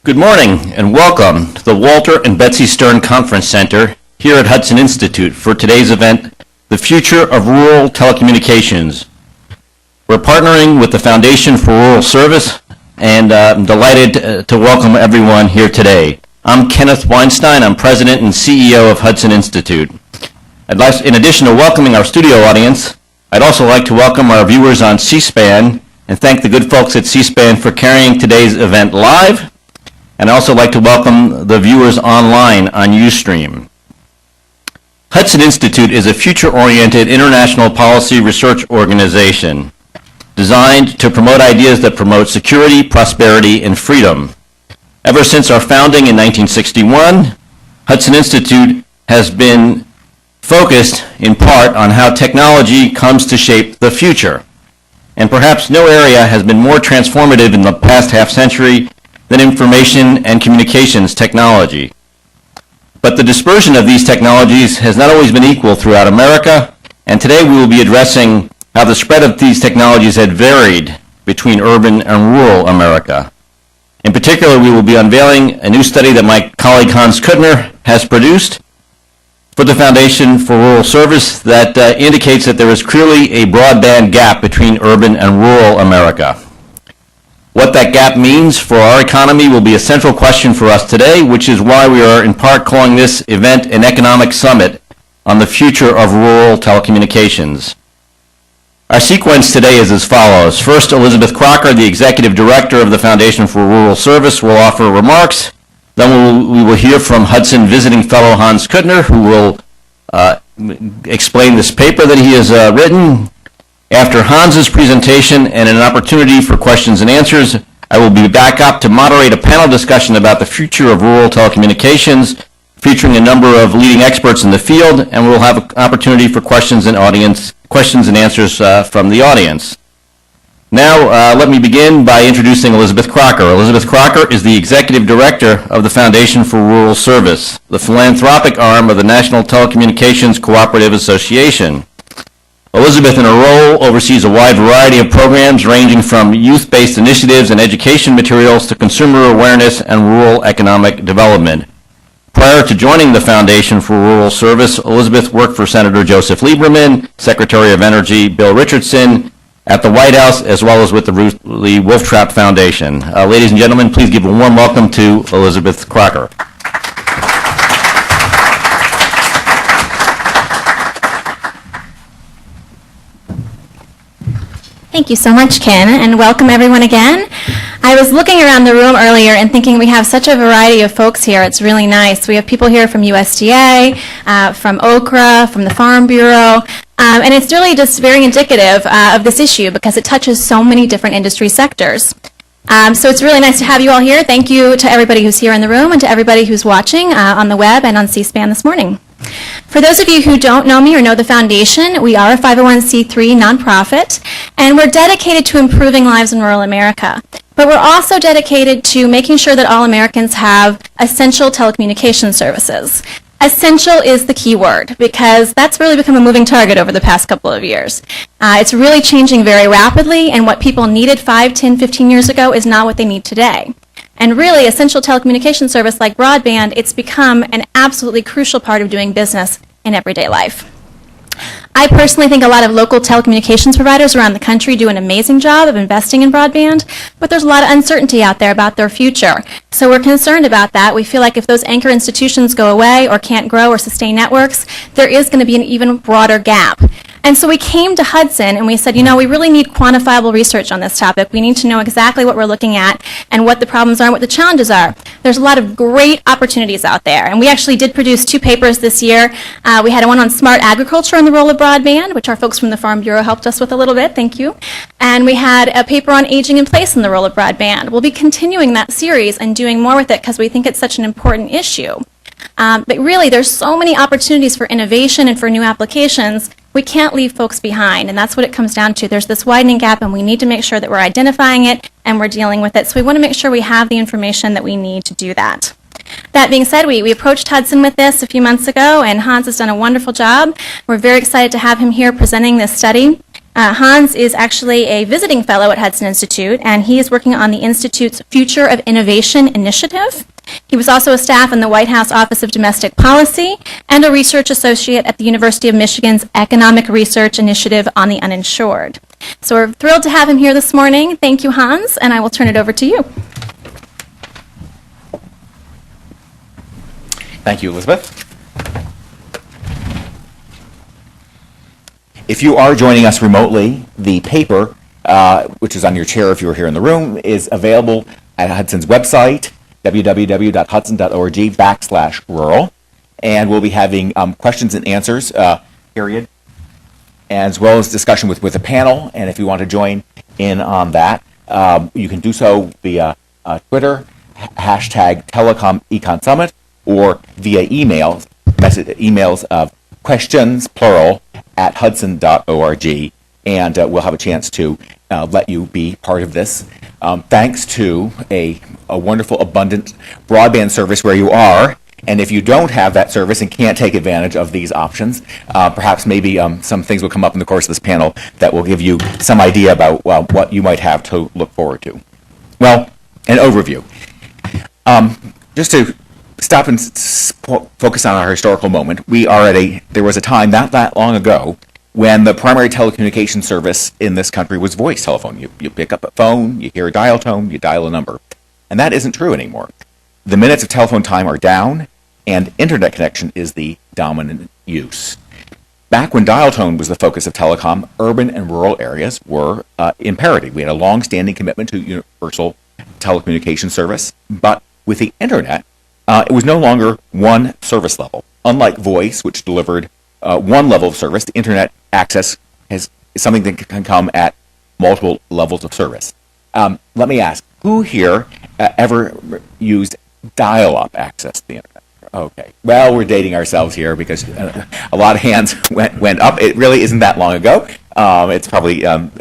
Good morning and welcome to the Walter and Betsy Stern Conference Center here at Hudson Institute for today's event, The Future of Rural Telecommunications. We're partnering with the Foundation for Rural Service and I'm delighted to welcome everyone here today. I'm Kenneth Weinstein. I'm President and CEO of Hudson Institute. In addition to welcoming our studio audience, I'd also like to welcome our viewers on C-SPAN and thank the good folks at C-SPAN for carrying today's event live. And I'd also like to welcome the viewers online on Ustream. Hudson Institute is a future-oriented international policy research organization designed to promote ideas that promote security, prosperity, and freedom. Ever since our founding in 1961, Hudson Institute has been focused in part on how technology comes to shape the future. And perhaps no area has been more transformative in the past half-century than information and communications technology. But the dispersion of these technologies has not always been equal throughout America, and today we will be addressing how the spread of these technologies had varied between urban and rural America. In particular, we will be unveiling a new study that my colleague Hans Kuttner has produced for the Foundation for Rural Service that indicates that there is clearly a broadband gap between urban and rural America. What that gap means for our economy will be a central question for us today, which is why we are in part calling this event an economic summit on the future of rural telecommunications. Our sequence today is as follows. First, Elizabeth Crocker, the Executive Director of the Foundation for Rural Service, will offer remarks. Then we will hear from Hudson visiting fellow Hans Kuttner, who will explain this paper that he has written. After Hans's presentation and an opportunity for questions and answers, I will be back up to moderate a panel discussion about the future of rural telecommunications, featuring a number of leading experts in the field, and we'll have an opportunity for questions and answers from the audience. Now, let me begin by introducing Elizabeth Crocker. Elizabeth Crocker is the Executive Director of the Foundation for Rural Service, the philanthropic arm of the National Telecommunications Cooperative Association. Elizabeth, in her role, oversees a wide variety of programs ranging from youth-based initiatives and education materials to consumer awareness and rural economic development. Prior to joining the Foundation for Rural Service, Elizabeth worked for Senator Joseph Lieberman, Secretary of Energy Bill Richardson, at the White House, as well as with the Wolf Trap Foundation. Ladies and gentlemen, please give a warm welcome to Elizabeth Crocker. Thank you so much, Ken, and welcome everyone again. I was looking around the room earlier and thinking we have such a variety of folks here. It's really nice. We have people here from USDA, from OCRA, from the Farm Bureau, and it's really just very indicative of this issue because it touches so many different industry sectors. So it's really nice to have you all here. Thank you to everybody who's here in the room and to everybody who's watching on the web and on C-SPAN this morning. For those of you who don't know me or know the Foundation, we are a 501c3 nonprofit, and we're dedicated to improving lives in rural America. But we're also dedicated to making sure that all Americans have essential telecommunication services. Essential is the key word because that's really become a moving target over the past couple of years. It's really changing very rapidly, and what people needed 5, 10, 15 years ago is not what they need today. And really, essential telecommunication service like broadband, it's become an absolutely crucial part of doing business in everyday life. I personally think a lot of local telecommunications providers around the country do an amazing job of investing in broadband, but there's a lot of uncertainty out there about their future. So we're concerned about that. We feel like if those anchor institutions go away or can't grow or sustain networks, there is going to be an even broader gap. And so we came to Hudson and we said, you know, we really need quantifiable research on this topic. We need to know exactly what we're looking at and what the problems are and what the challenges are. There's a lot of great opportunities out there. And we actually did produce 2 papers this year. We had one on smart agriculture and the role of broadband, which our folks from the Farm Bureau helped us with a little bit. Thank you. And we had a paper on aging in place and the role of broadband. We'll be continuing that series and doing more with it because we think it's such an important issue. But really, there's so many opportunities for innovation and for new applications. We can't leave folks behind, and that's what it comes down to. There's this widening gap, and we need to make sure that we're identifying it and we're dealing with it. So we want to make sure we have the information that we need to do that. That being said, we approached Hudson with this a few months ago, and Hans has done a wonderful job. We're very excited to have him here presenting this study. Hans is actually a visiting fellow at Hudson Institute, and he is working on the Institute's Future of Innovation initiative. He was also a staff in the White House Office of Domestic Policy and a research associate at the University of Michigan's Economic Research Initiative on the Uninsured. So we're thrilled to have him here this morning. Thank you, Hans, and I will turn it over to you. Thank you, Elizabeth. If you are joining us remotely, the paper, which is on your chair if you were here in the room, is available at Hudson's website, www.hudson.org/rural, and we'll be having questions and answers period, as well as discussion with a panel. And if you want to join in on that, you can do so via Twitter, hashtag #TelecomEconSummit, or via emails of questions, plural, at hudson.org, and we'll have a chance to let you be part of this. Thanks to a wonderful, abundant broadband service where you are. And if you don't have that service and can't take advantage of these options, perhaps maybe some things will come up in the course of this panel that will give you some idea about what you might have to look forward to. Well, an overview. Just to stop and focus on our historical moment, there was a time not that long ago when the primary telecommunication service in this country was voice telephone. You pick up a phone, you hear a dial tone, you dial a number. And that isn't true anymore. The minutes of telephone time are down, and internet connection is the dominant use. Back when dial tone was the focus of telecom, urban and rural areas were in parity. We had a long-standing commitment to universal telecommunication service, but with the internet, it was no longer one service level. Unlike voice, which delivered one level of service, the internet access is something that can come at multiple levels of service. Let me ask, who here ever used dial-up access to the internet? Okay, well, we're dating ourselves here because a lot of hands went up. It really isn't that long ago. It's probably, and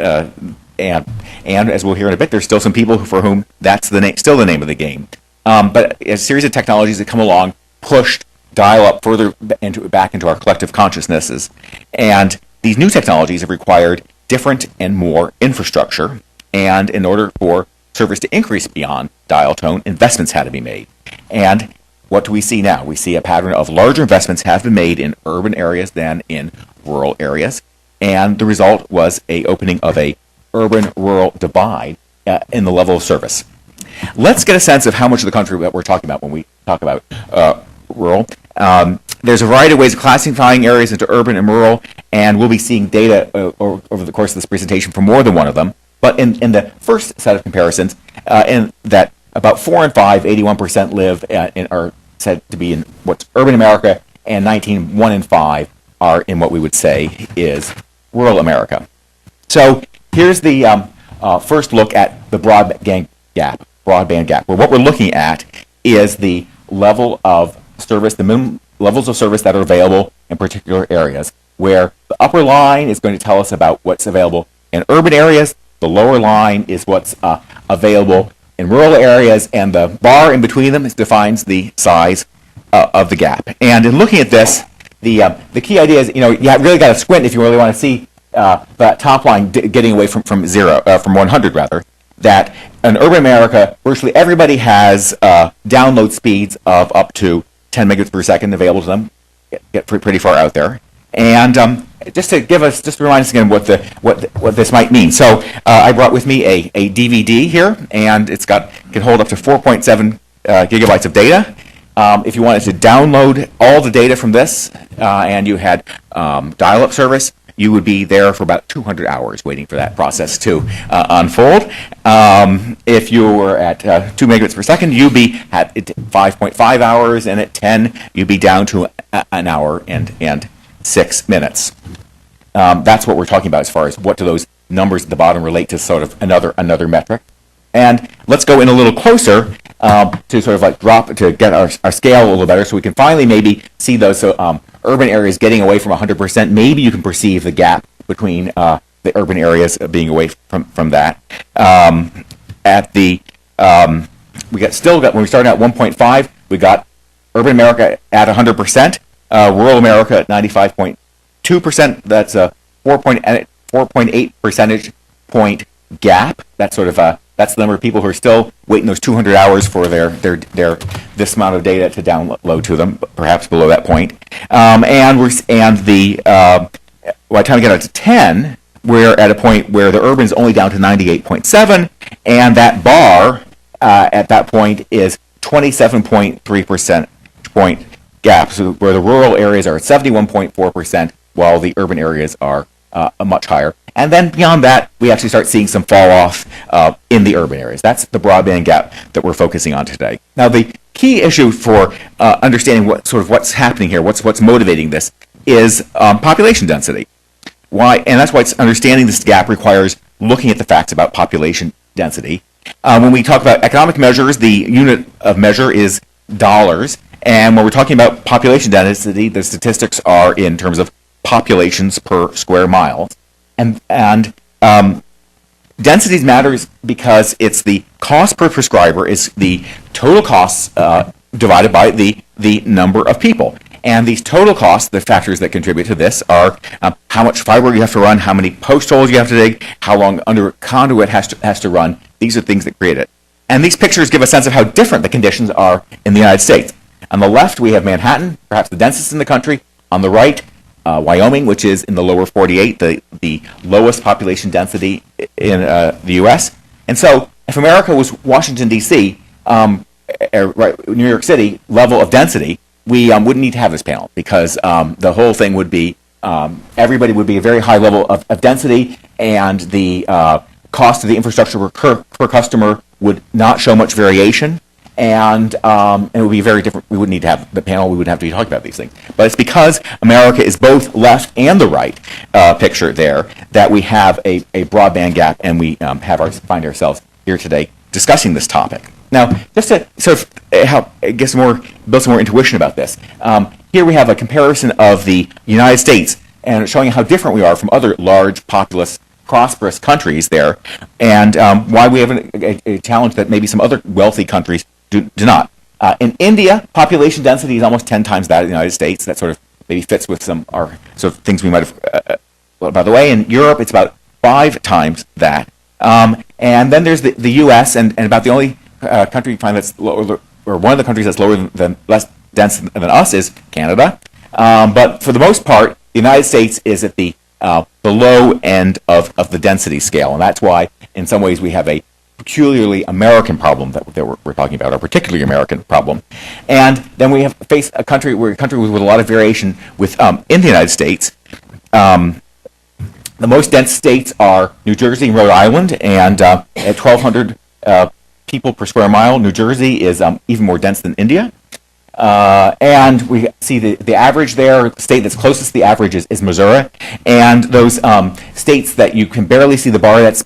as we'll hear in a bit, there's still some people for whom that's still the name of the game. But a series of technologies that come along pushed dial-up further back into our collective consciousnesses. And these new technologies have required different and more infrastructure. And in order for service to increase beyond dial tone, investments had to be made. And what do we see now? We see a pattern of larger investments have been made in urban areas than in rural areas. And the result was a opening of a urban-rural divide in the level of service. Let's get a sense of how much of the country that we're talking about when we talk about rural. There's a variety of ways of classifying areas into urban and rural, and we'll be seeing data over the course of this presentation for more than one of them. But in the first set of comparisons, in that about 4 in 5, 81% live are said to be in what's urban America, and 1 in 5 are in what we would say is rural America. So here's the first look at the broadband gap, where what we're looking at is the level of service, the minimum levels of service that are available in particular areas, where the upper line is going to tell us about what's available in urban areas, the lower line is what's available in rural areas, and the bar in between them defines the size of the gap. And in looking at this, the key idea is, you really got to squint if you really want to see that top line getting away from 100 rather, that in urban America, virtually everybody has download speeds of up to 10 megabits per second available to them. Get pretty far out there. And just to remind us again what this might mean. So I brought with me a DVD here, and can hold up to 4.7 gigabytes of data. If you wanted to download all the data from this, and you had dial-up service, you would be there for about 200 hours waiting for that process to unfold. If you were at 2 megabits per second, you'd be at 5.5 hours, and at 10, you'd be down to an hour and 6 minutes. That's what we're talking about as far as what do those numbers at the bottom relate to sort of another metric. And let's go in a little closer to sort of like drop to get our scale a little better so we can finally maybe see those urban areas getting away from 100%. Maybe you can perceive the gap between the urban areas being away from that. When we started at 1.5, we got urban America at 100%, rural America at 95.2%. That's 4 4.8 percentage point gap. That's sort of that's the number of people who are still waiting those 200 hours for their this amount of data to download to them, perhaps below that point. By the time we get out to 10, we're at a point where the urban is only down to 98.7, and that bar at that point is 27.3 percentage point gap, so where the rural areas are at 71.4%, while the urban areas are much higher. And then beyond that, we actually start seeing some fall off in the urban areas. That's the broadband gap that we're focusing on today. Now, the key issue for understanding what's happening here, what's motivating this, is population density. Why? And that's why understanding this gap requires looking at the facts about population density. When we talk about economic measures, the unit of measure is dollars. And when we're talking about population density, the statistics are in terms of populations per square mile. And density matters because it's the cost per prescriber is the total costs divided by the number of people. And these total costs, the factors that contribute to this are how much fiber you have to run, how many post holes you have to dig, how long under conduit has to run. These are things that create it. And these pictures give a sense of how different the conditions are in the United States. On the left, we have Manhattan, perhaps the densest in the country. On the right, Wyoming, which is in the lower 48, the lowest population density in the U.S. And so if America was Washington, D.C., New York City level of density, we wouldn't need to have this panel because the whole thing would be, everybody would be a very high level of density, and the cost of the infrastructure per customer would not show much variation. And it would be very different. We wouldn't need to have the panel. We wouldn't have to be talking about these things. But it's because America is both left and the right picture there that we have a broadband gap, and we find ourselves here today discussing this topic. Now, just to sort of help build some more intuition about this, here we have a comparison of the United States and showing how different we are from other large, populous, prosperous countries there, and why we have a challenge that maybe some other wealthy countries do not. In India, population density is almost 10 times that of the United States. That sort of maybe fits with some our sort of things we might have. By the way, in Europe, it's about 5 times that. And then there's the U.S. and about the only country you find that's lower, or one of the countries that's lower than less dense than us is Canada. But for the most part, the United States is at the low end of the density scale, and that's why, in some ways, we have a peculiarly American problem that we're talking about, a particularly American problem. And then we have faced a country with a lot of variation in the United States. The most dense states are New Jersey and Rhode Island, and at 1,200 people per square mile, New Jersey is even more dense than India. And we see the average there, the state that's closest to the average is Missouri. And those states that you can barely see the bar, that's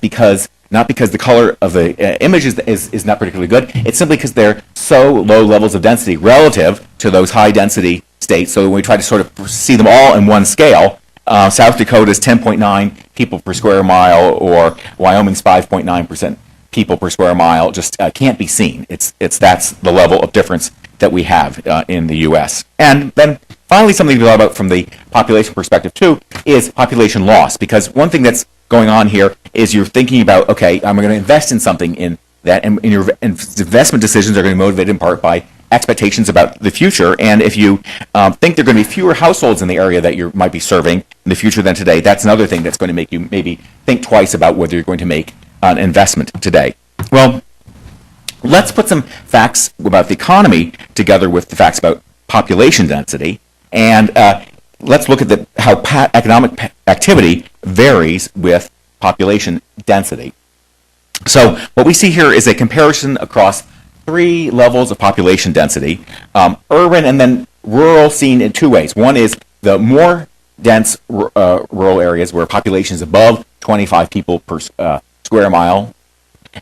not because the color of the image is not particularly good. It's simply because they're so low levels of density relative to those high density states. So when we try to sort of see them all in one scale, South Dakota is 10.9 people per square mile, or Wyoming's 5.9% people per square mile. Just can't be seen. That's the level of difference that we have in the U.S. And then finally, something to talk about from the population perspective too is population loss, because one thing that's going on here is you're thinking about, okay, I'm going to invest in something in that, and your investment decisions are going to be motivated in part by expectations about the future. And if you think there are going to be fewer households in the area that you might be serving in the future than today, that's another thing that's going to make you maybe think twice about whether you're going to make an investment today. Well, let's put some facts about the economy together with the facts about population density, and let's look at how economic activity varies with population density. So what we see here is a comparison across 3 levels of population density, urban and then rural, seen in 2 ways. One is the more dense rural areas where population is above 25 people per square mile,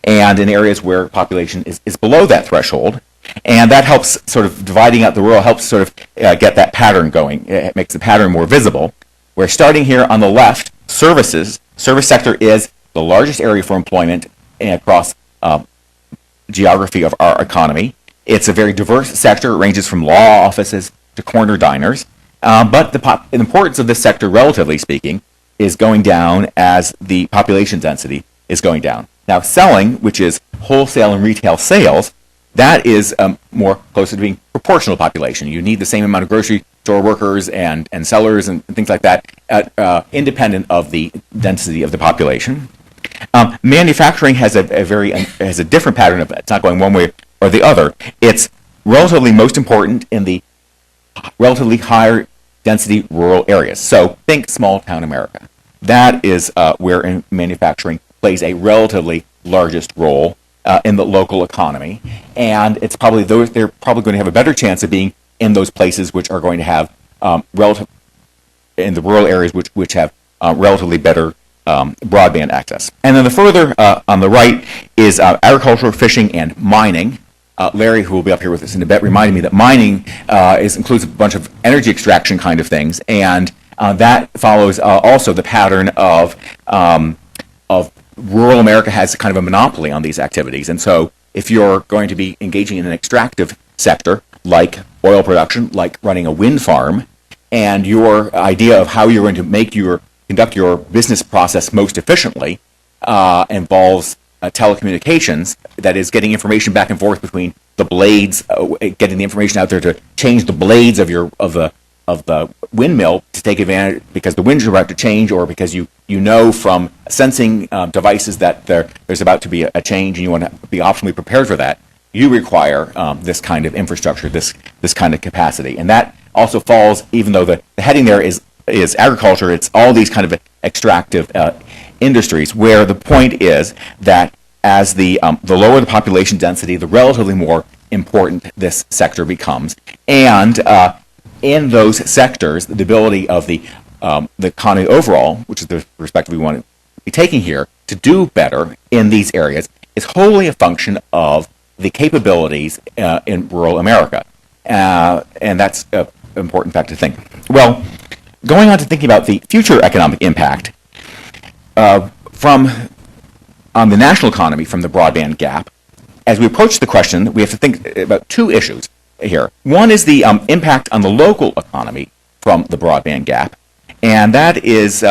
and in areas where population is below that threshold. And that helps sort of dividing out the rural, helps sort of get that pattern going. It makes the pattern more visible. We're starting here on the left, services. Service sector is the largest area for employment across geography of our economy. It's a very diverse sector. It ranges from law offices to corner diners. But the importance of this sector, relatively speaking, is going down as the population density is going down. Now, selling, which is wholesale and retail sales, that is more closer to being proportional population. You need the same amount of grocery store workers and sellers and things like that, independent of the density of the population. Manufacturing has a different pattern of it. It's not going one way or the other. It's relatively most important in the relatively higher density rural areas. So think small town America. That is where manufacturing plays a relatively largest role in the local economy, and it's probably they're probably going to have a better chance of being in those places which are going to have in the rural areas which have relatively better broadband access. And then the further on the right is agriculture, fishing, and mining. Larry, who will be up here with us in a bit, reminded me that mining includes a bunch of energy extraction kind of things, and that follows also the pattern of rural America has kind of a monopoly on these activities. And so if you're going to be engaging in an extractive sector, like oil production, like running a wind farm, and your idea of how you're going to conduct your business process most efficiently involves telecommunications, that is getting information back and forth between the blades, getting the information out there to change the blades of the windmill to take advantage because the winds are about to change, or because you know from sensing devices that there's about to be a change and you want to be optimally prepared for that. You require this kind of infrastructure, this kind of capacity, and that also falls. Even though the heading there is agriculture, it's all these kind of extractive industries, where the point is that as the lower the population density, the relatively more important this sector becomes, and in those sectors, the ability of the economy overall, which is the perspective we want to be taking here, to do better in these areas is wholly a function of the capabilities in rural America. And that's an important fact to think. Well, going on to thinking about the future economic impact on the national economy from the broadband gap, as we approach the question, we have to think about two issues here. One is the impact on the local economy from the broadband gap, and that is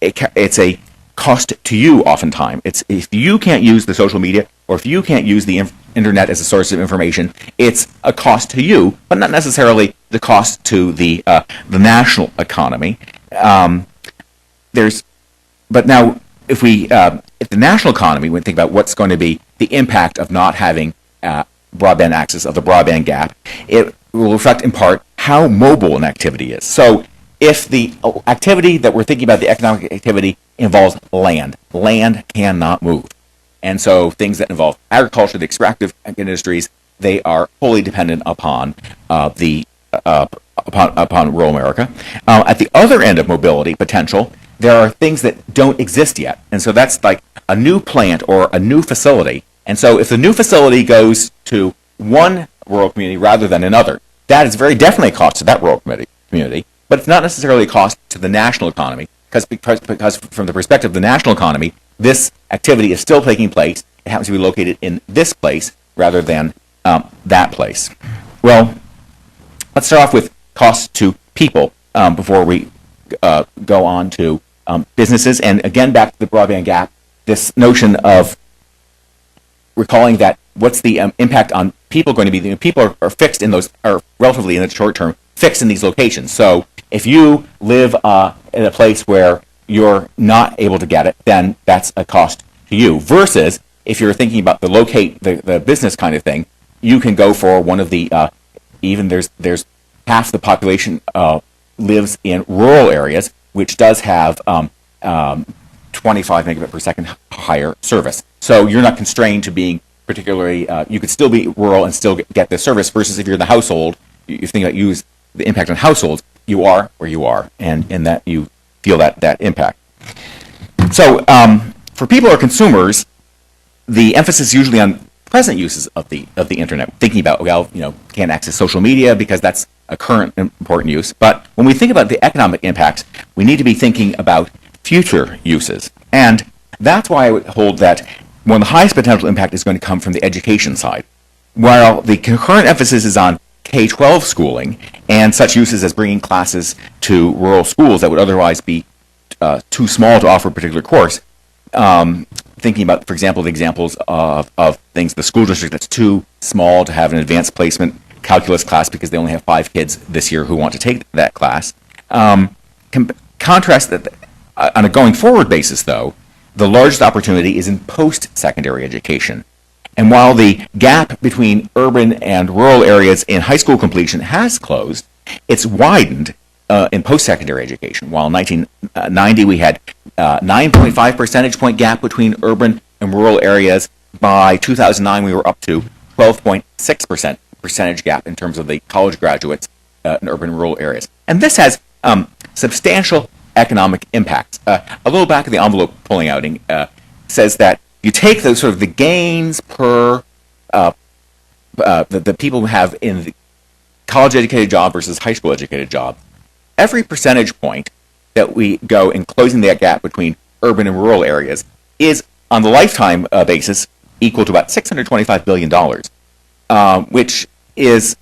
it's a cost to you oftentimes. It's if you can't use the social media or if you can't use the internet as a source of information, it's a cost to you, but not necessarily the cost to the national economy. But now if the national economy, when we think about what's going to be the impact of not having broadband access, of the broadband gap, it will reflect in part how mobile an activity is. So if the activity that we're thinking about, the economic activity, involves land cannot move. And so things that involve agriculture, the extractive industries, they are wholly dependent upon upon rural America. At the other end of mobility potential, there are things that don't exist yet. And so that's like a new plant or a new facility. And so if the new facility goes to one rural community rather than another, that is very definitely a cost to that rural community, but it's not necessarily a cost to the national economy, because from the perspective of the national economy, this activity is still taking place. It happens to be located in this place rather than that place. Well, let's start off with costs to people before we go on to businesses. And again, back to the broadband gap, this notion of recalling that what's the impact on people going to be? People are fixed in those, are relatively in the short term, fixed in these locations. So if you live in a place where you're not able to get it, then that's a cost to you. Versus if you're thinking about the business kind of thing, you can go for one of the, even there's half the population lives in rural areas, which does have 25 megabit per second higher service. So you're not constrained to being particularly, you could still be rural and still get this service, versus if you're in the household, you think about the impact on households, you are where you are, and in that you feel that impact. So for people or consumers, the emphasis is usually on present uses of the internet, thinking about, can't access social media because that's a current important use. But when we think about the economic impacts, we need to be thinking about future uses. And that's why I would hold that one of the highest potential impact is going to come from the education side. While the current emphasis is on K-12 schooling and such uses as bringing classes to rural schools that would otherwise be too small to offer a particular course. Thinking about, for example, the examples of things, the school district that's too small to have an advanced placement calculus class because they only have 5 kids this year who want to take that class. Contrast that on a going forward basis, though, the largest opportunity is in post-secondary education. And while the gap between urban and rural areas in high school completion has closed, it's widened in post-secondary education. While in 1990 we had 9.5 percentage point gap between urban and rural areas, by 2009 we were up to 12.6% percentage gap in terms of the college graduates in urban and rural areas. And this has substantial economic impacts. A little back of the envelope pulling outing says that you take those sort of the gains per the people who have in the college-educated job versus high school-educated job. Every percentage point that we go in closing that gap between urban and rural areas is, on the lifetime basis, equal to about $625 billion, which is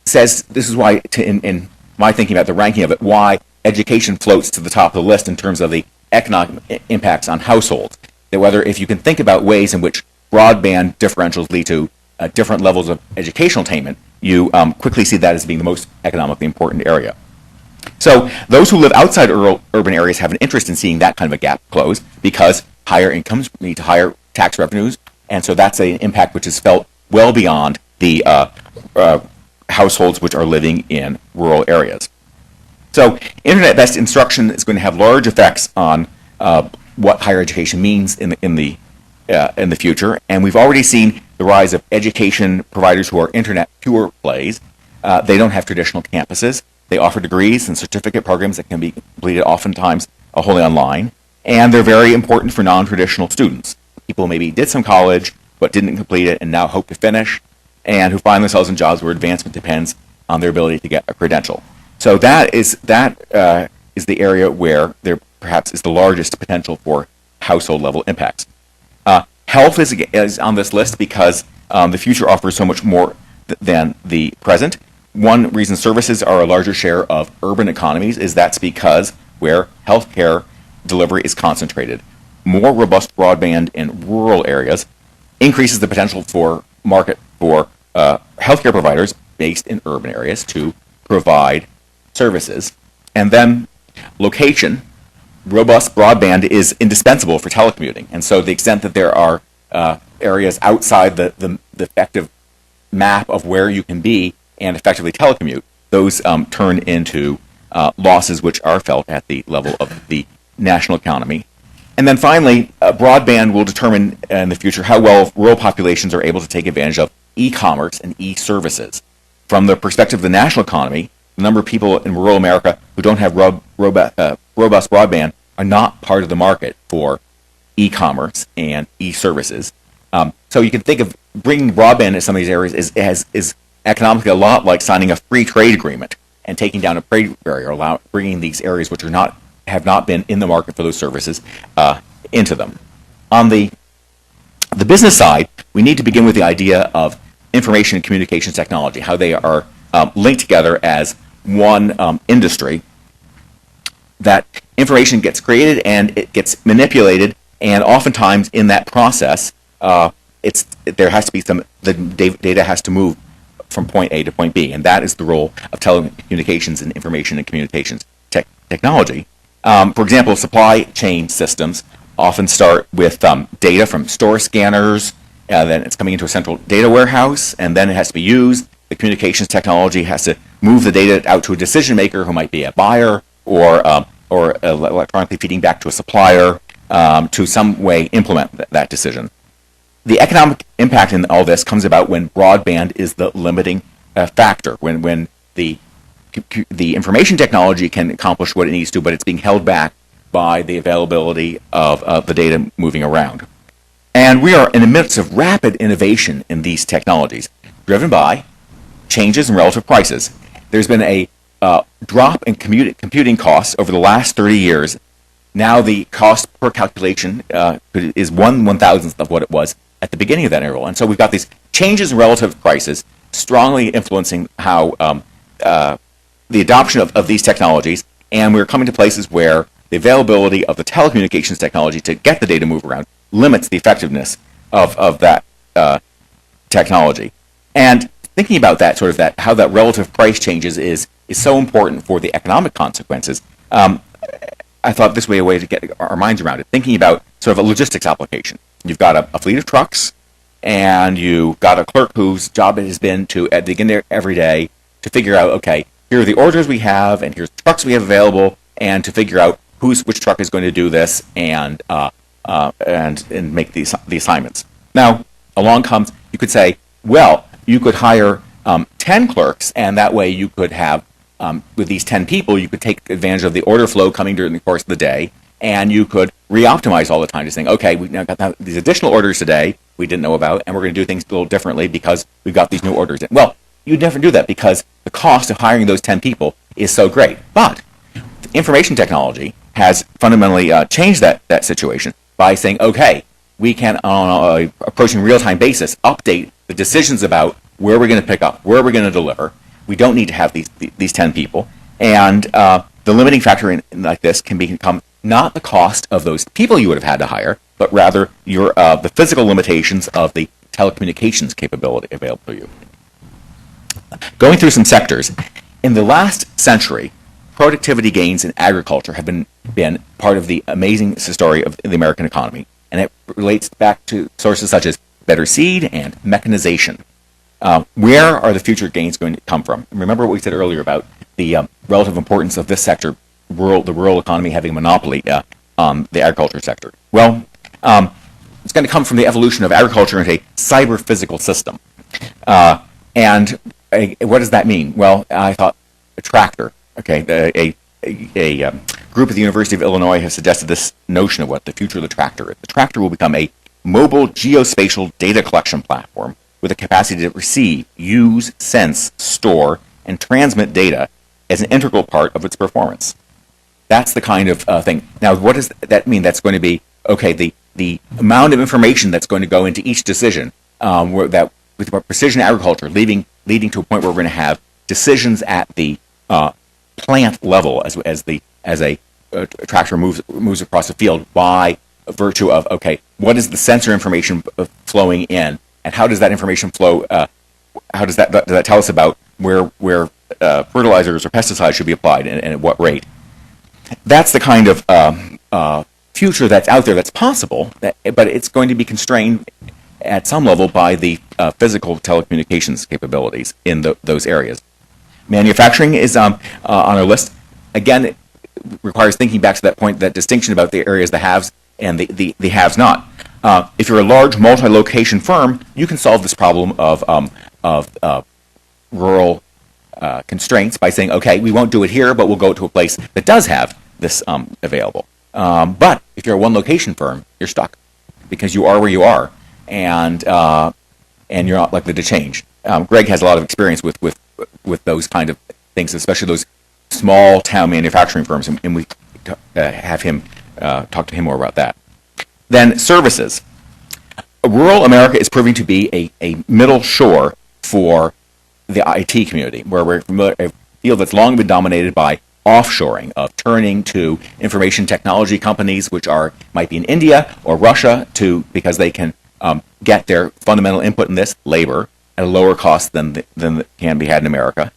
says this is why, in my thinking about the ranking of it, why education floats to the top of the list in terms of the economic impacts on households. That whether if you can think about ways in which broadband differentials lead to different levels of educational attainment, you quickly see that as being the most economically important area. So those who live outside urban areas have an interest in seeing that kind of a gap close because higher incomes lead to higher tax revenues, and so that's an impact which is felt well beyond the households which are living in rural areas. So internet-based instruction is going to have large effects on what higher education means in the future, and we've already seen the rise of education providers who are internet pure plays. They don't have traditional campuses. They offer degrees and certificate programs that can be completed oftentimes wholly online, and they're very important for non-traditional students. People maybe did some college but didn't complete it and now hope to finish, and who find themselves in jobs where advancement depends on their ability to get a credential. So that is the area where there perhaps is the largest potential for household level impacts. Health is on this list because the future offers so much more than the present. One reason services are a larger share of urban economies is that's because where healthcare delivery is concentrated. More robust broadband in rural areas increases the potential for market for healthcare providers based in urban areas to provide services. And then location, robust broadband is indispensable for telecommuting. And so the extent that there are areas outside the effective map of where you can be and effectively telecommute, those turn into losses which are felt at the level of the national economy. And then finally, broadband will determine in the future how well rural populations are able to take advantage of e-commerce and e-services. From the perspective of the national economy, the number of people in rural America who don't have robust broadband are not part of the market for e-commerce and e-services. So you can think of bringing broadband into some of these areas is economically a lot like signing a free trade agreement and taking down a trade barrier, bringing these areas which have not been in the market for those services into them. On the business side, we need to begin with the idea of information and communications technology, how they are linked together as one industry. That information gets created and it gets manipulated, and oftentimes in that process, there has to be the data has to move from point A to point B, and that is the role of telecommunications and information and communications technology. For example, supply chain systems often start with data from store scanners, then it's coming into a central data warehouse, and then it has to be used. The communications technology has to move the data out to a decision maker who might be a buyer or electronically feeding back to a supplier to some way implement that decision. The economic impact in all this comes about when broadband is the limiting factor, when the information technology can accomplish what it needs to, but it's being held back by the availability of the data moving around. And we are in the midst of rapid innovation in these technologies, driven by changes in relative prices. There's been a drop in computing costs over the last 30 years. Now the cost per calculation is 1/1000th of what it was at the beginning of that interval. And so we've got these changes in relative prices strongly influencing how the adoption of these technologies And we're coming to places where the availability of the telecommunications technology to get the data move around limits the effectiveness of that technology. And thinking about that, sort of that, how that relative price changes is so important for the economic consequences. I thought this way a way to get our minds around it. Thinking about sort of a logistics application. You've got a fleet of trucks, and you've got a clerk whose job it has been to dig in there every day to figure out, okay, here are the orders we have, and here's the trucks we have available, and to figure out which truck is going to do this, and make the assignments. Now, along comes, you could say, well, you could hire 10 clerks, and that way you could have, with these 10 people, you could take advantage of the order flow coming during the course of the day, and you could re-optimize all the time to saying, okay, we've now got these additional orders today we didn't know about, and we're going to do things a little differently because we've got these new orders in. Well, you'd never do that because the cost of hiring those 10 people is so great. But information technology has fundamentally changed that situation by saying, okay, we can, on a approaching real-time basis, update the decisions about where we're going to pick up, where we're going to deliver. We don't need to have these 10 people. And the limiting factor in like this can become not the cost of those people you would have had to hire, but rather the physical limitations of the telecommunications capability available to you. Going through some sectors, in the last century, productivity gains in agriculture have been part of the amazing story of the American economy, and it relates back to sources such as better seed and mechanization. Where are the future gains going to come from? And remember what we said earlier about the relative importance of this sector, the rural economy having a monopoly on the agriculture sector. Well, it's going to come from the evolution of agriculture into a cyber-physical system. And what does that mean? Well, I thought a tractor. Okay, a group at the University of Illinois has suggested this notion of what the future of the tractor is. The tractor will become a mobile geospatial data collection platform with the capacity to receive, use, sense, store, and transmit data as an integral part of its performance. That's the kind of thing. Now, what does that mean? That's going to be, okay, the amount of information that's going to go into each decision, with precision agriculture leading to a point where we're going to have decisions at the plant level as a tractor moves across the field by virtue of, okay, what is the sensor information flowing in, and how does that information flow? How does that tell us about where fertilizers or pesticides should be applied and at what rate? That's the kind of future that's out there that's possible, but it's going to be constrained at some level by the physical telecommunications capabilities in those areas. Manufacturing is on our list. Again, it requires thinking back to that point, that distinction about the areas, the haves and the haves not. If you're a large multi-location firm, you can solve this problem of rural constraints by saying, okay, we won't do it here, but we'll go to a place that does have this available. But if you're a one-location firm, you're stuck because you are where you are, and you're not likely to change. Greg has a lot of experience with those kind of things, especially those small town manufacturing firms, and we have him talk to him more about that. Then services. Rural America is proving to be a middle shore for the IT community, where we're familiar, a field that's long been dominated by offshoring, of turning to information technology companies, which might be in India or Russia, because they can get their fundamental input in this, labor, at a lower cost than can be had in America.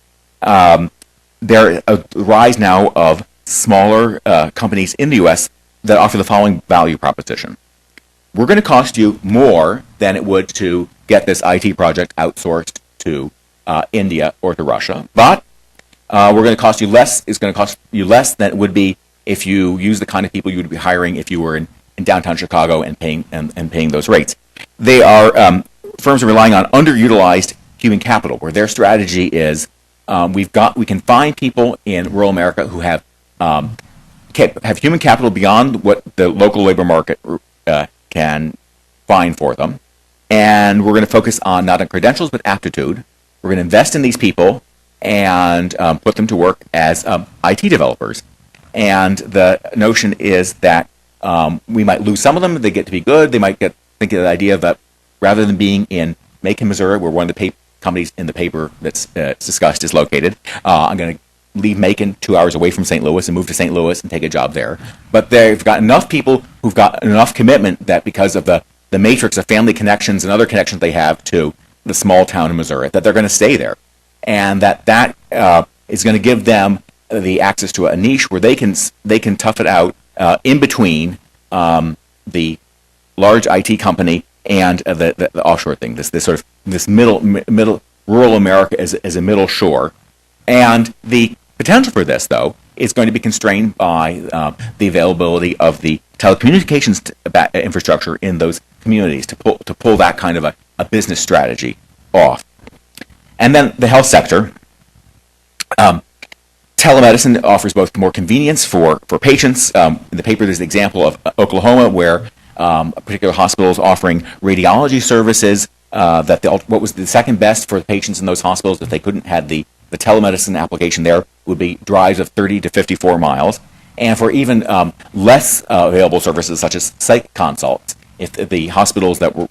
There is a rise now of smaller companies in the U.S. that offer the following value proposition. We're going to cost you more than it would to get this IT project outsourced to India or to Russia, but we're going to cost you less. It's going to cost you less than it would be if you use the kind of people you would be hiring if you were in downtown Chicago and paying those rates. They are firms are relying on underutilized human capital, where their strategy is we can find people in rural America who have human capital beyond what the local labor market can find for them, and we're going to focus not on credentials but aptitude. We're going to invest in these people and put them to work as IT developers. And the notion is that we might lose some of them if they get to be good. They might think of the idea that rather than being in Macon, Missouri, where one of the companies in the paper that's discussed is located, I'm going to leave Macon 2 hours away from St. Louis and move to St. Louis and take a job there. But they've got enough people who've got enough commitment that because of the matrix of family connections and other connections they have to the small town in Missouri, that they're going to stay there. And that is going to give them the access to a niche where they can tough it out in between the large IT company and the offshore thing. This sort of this middle rural America as a middle shore, and the potential for this though is going to be constrained by the availability of the telecommunications infrastructure in those communities to pull that kind of a business strategy off. And then the health sector. Telemedicine offers both more convenience for patients. In the paper, there's the example of Oklahoma, where a particular hospital is offering radiology services. What was the second best for the patients in those hospitals if they couldn't have the telemedicine application there would be drives of 30 to 54 miles. And for even less available services such as psych consults, if the hospitals that were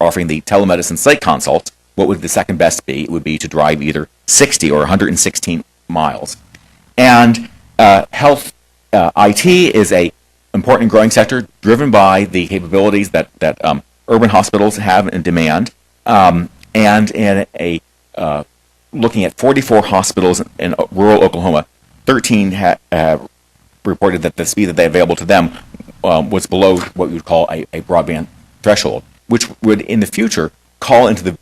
offering the telemedicine psych consults, what would the second best be? It would be to drive either 60 or 116 miles. And health IT is a important and growing sector driven by the capabilities that urban hospitals have and demand. And in looking at 44 hospitals in rural Oklahoma, 13 have reported that the speed that they have available to them was below what we would call a broadband threshold, which would in the future call into the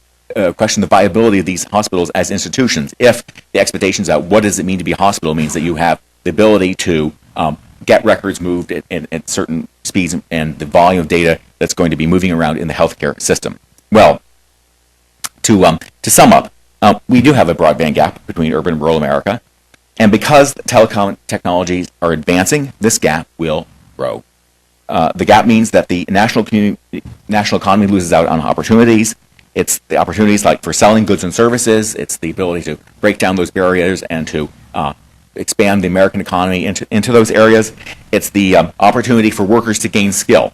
question the viability of these hospitals as institutions if the expectations of what does it mean to be a hospital means that you have the ability to get records moved at certain speeds and the volume of data that's going to be moving around in the healthcare system. Well, to sum up, we do have a broadband gap between urban and rural America, and because telecom technologies are advancing, this gap will grow. The gap means that the national economy loses out on opportunities. It's the opportunities like for selling goods and services. It's the ability to break down those barriers and to expand the American economy into those areas. It's the opportunity for workers to gain skill.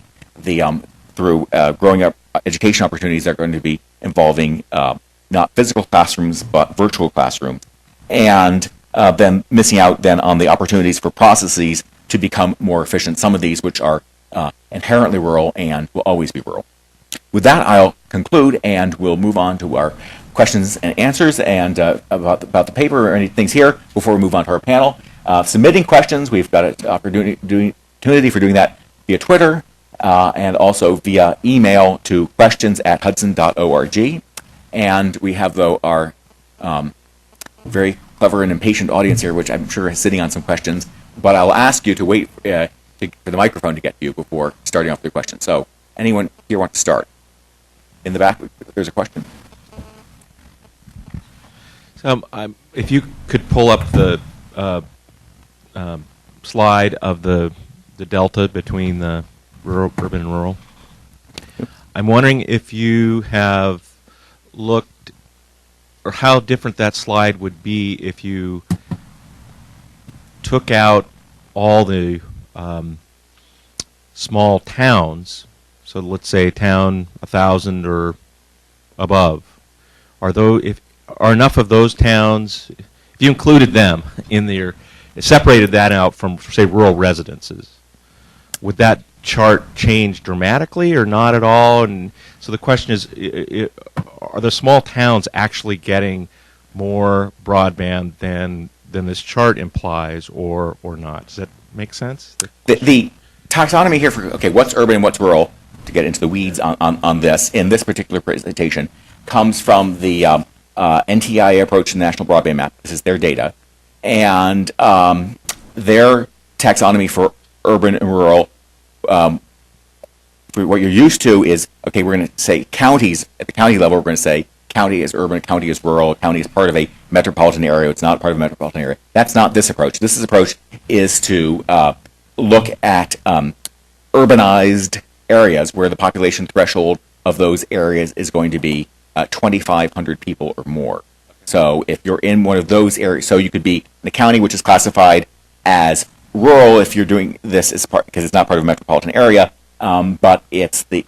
Through growing up education opportunities that are going to be involving not physical classrooms but virtual classrooms, and then missing out then on the opportunities for processes to become more efficient. Some of these which are inherently rural and will always be rural. With that, I'll conclude, and we'll move on to our questions and answers and about the paper or any things here before we move on to our panel. Submitting questions, we've got an opportunity for doing that via Twitter and also via email to questions@hudson.org. And we have, though, our very clever and impatient audience here, which I'm sure is sitting on some questions, but I'll ask you to wait for the microphone to get to you before starting off with your question. So anyone here want to start? In the back, there's a question. If you could pull up the slide of the delta between the urban and rural. I'm wondering if you have looked, or how different that slide would be if you took out all the small towns. So let's say town 1,000 or above. Are enough of those towns, if you included them in there, separated that out from, say, rural residences, would that chart change dramatically or not at all? And so the question is, are the small towns actually getting more broadband than this chart implies, or not? Does that make sense? The taxonomy here for, what's urban and what's rural, to get into the weeds on this, in this particular presentation, comes from the NTIA approach to the National Broadband Map. This is their data. And their taxonomy for urban and rural, for what you're used to is, we're going to say counties. At the county level, we're going to say county is urban, county is rural, county is part of a metropolitan area, it's not part of a metropolitan area. That's not this approach. This approach is to look at urbanized areas where the population threshold of those areas is going to be 2,500 people or more. So if you're in one of those areas, so you could be in a county which is classified as rural if you're doing this as part, because it's not part of a metropolitan area, but it's the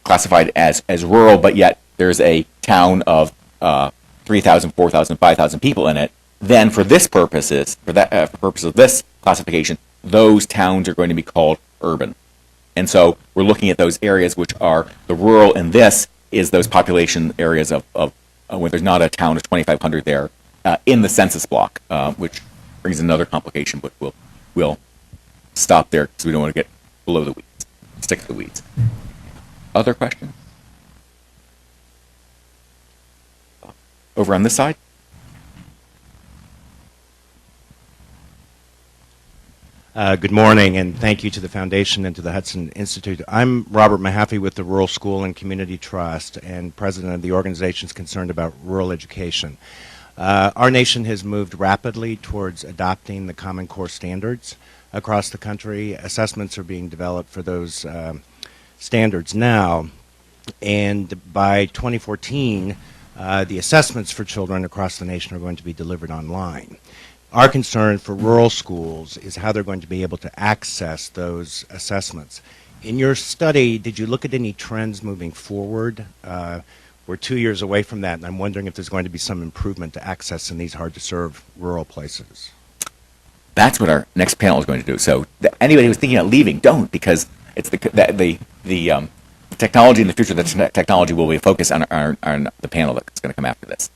classified as rural, but yet there's a town of 3,000, 4,000, 5,000 people in it. then for this purposes, for purpose of this classification, those towns are going to be called urban. And so we're looking at those areas which are the rural, and this is those population areas of where there's not a town of 2,500 there in the census block, which brings another complication, but we'll stop there because we don't want to get below the weeds, stick to the weeds. Other questions? Over on this side? Good morning, and thank you to the Foundation and to the Hudson Institute. I'm Robert Mahaffey with the Rural School and Community Trust and president of the organizations concerned about rural education. Our nation has moved rapidly towards adopting the Common Core standards across the country. Assessments are being developed for those standards now, and by 2014, the assessments for children across the nation are going to be delivered online. Our concern for rural schools is how they're going to be able to access those assessments. In your study, did you look at any trends moving forward? We're 2 years away from that, and I'm wondering if there's going to be some improvement to access in these hard-to-serve rural places. That's what our next panel is going to do. So anybody who's thinking of leaving, don't, because it's the technology in the future. The technology will be focused on the panel that's going to come after this.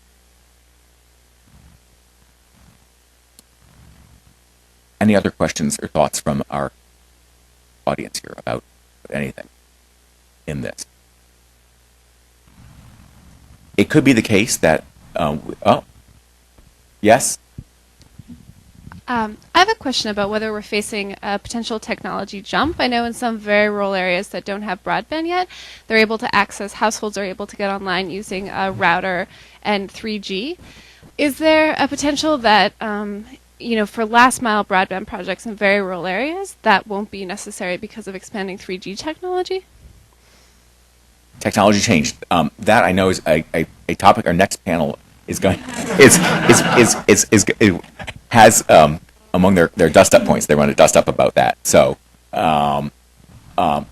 Any other questions or thoughts from our audience here about anything in this? It could be the case that, yes? I have a question about whether we're facing a potential technology jump. I know in some very rural areas that don't have broadband yet, they're able to access, households are able to get online using a router and 3G. Is there a potential that for last mile broadband projects in very rural areas, that won't be necessary because of expanding 3G technology? Technology changed. That I know is a topic our next panel is going has among their dust up points. They want to dust up about that. So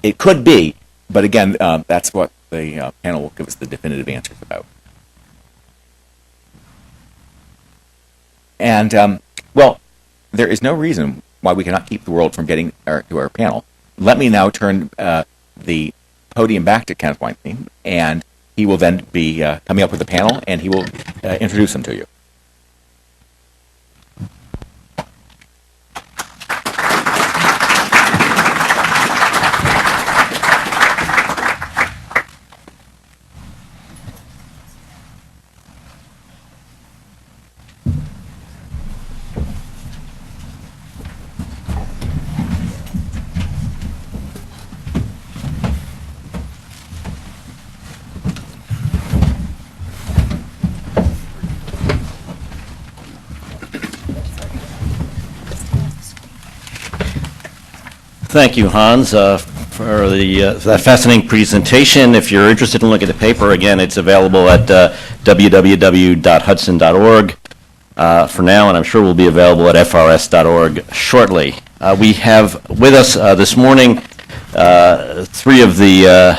it could be, but again, that's what the panel will give us the definitive answers about. And well, there is no reason why we cannot keep the world from getting to our panel. Let me now turn the podium back to Kenneth Weinstein, and he will then be coming up with the panel, and he will introduce them to you. Thank you, Hans, for that fascinating presentation. If you're interested in looking at the paper, again, it's available at www.hudson.org for now, and I'm sure will be available at frs.org shortly. We have with us this morning three of the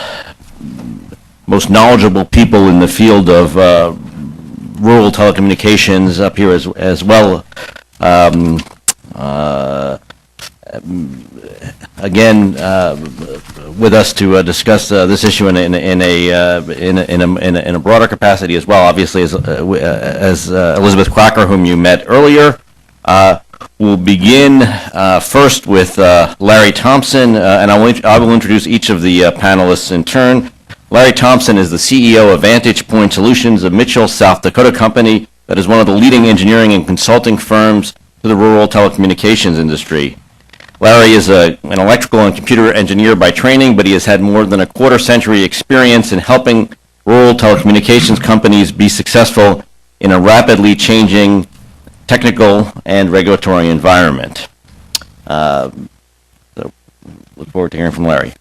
most knowledgeable people in the field of rural telecommunications up here as well. Again, with us to discuss this issue in a broader capacity as well. Obviously, as Elizabeth Crocker, whom you met earlier, we'll begin first with Larry Thompson, and I will introduce each of the panelists in turn. Larry Thompson is the CEO of Vantage Point Solutions, a Mitchell, South Dakota company that is one of the leading engineering and consulting firms to the rural telecommunications industry. Larry is an electrical and computer engineer by training, but he has had more than a quarter-century experience in helping rural telecommunications companies be successful in a rapidly changing technical and regulatory environment. So look forward to hearing from Larry.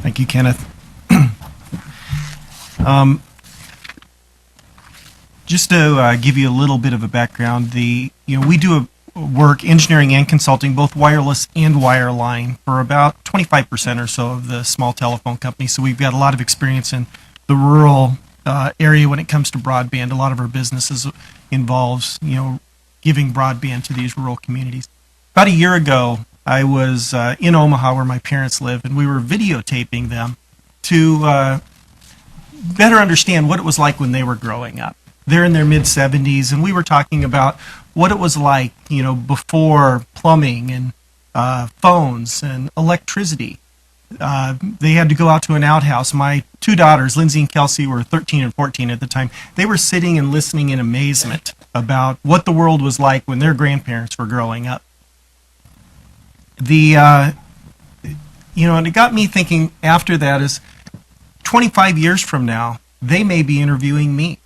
Thank you, Kenneth. Just to give you a little bit of a background, we do work engineering and consulting, both wireless and wireline, for about 25% or so of the small telephone companies. So we've got a lot of experience in the rural area when it comes to broadband. A lot of our businesses involves, giving broadband to these rural communities. About a year ago, I was in Omaha where my parents live, and we were videotaping them to better understand what it was like when they were growing up. They're in their mid-70s, and we were talking about what it was like, before plumbing and phones and electricity. They had to go out to an outhouse. My two daughters, Lindsay and Kelsey, were 13 and 14 at the time. They were sitting and listening in amazement about what the world was like when their grandparents were growing up. And it got me thinking after that is 25 years from now, they may be interviewing me.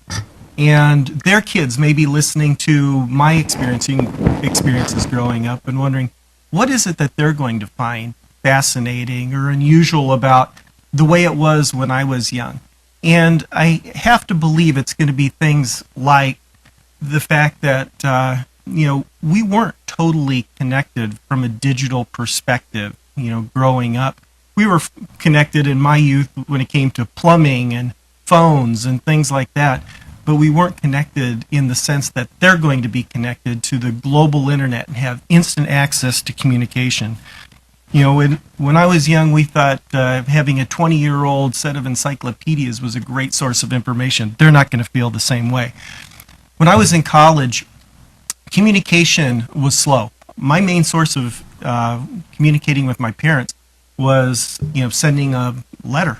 And their kids may be listening to my experiences growing up and wondering, what is it that they're going to find fascinating or unusual about the way it was when I was young? And I have to believe it's going to be things like the fact that, we weren't totally connected from a digital perspective, growing up. We were connected in my youth when it came to plumbing and phones and things like that, but we weren't connected in the sense that they're going to be connected to the global internet and have instant access to communication. When I was young, we thought having a 20-year-old set of encyclopedias was a great source of information. They're not going to feel the same way. When I was in college, communication was slow. My main source of communicating with my parents was, sending a letter.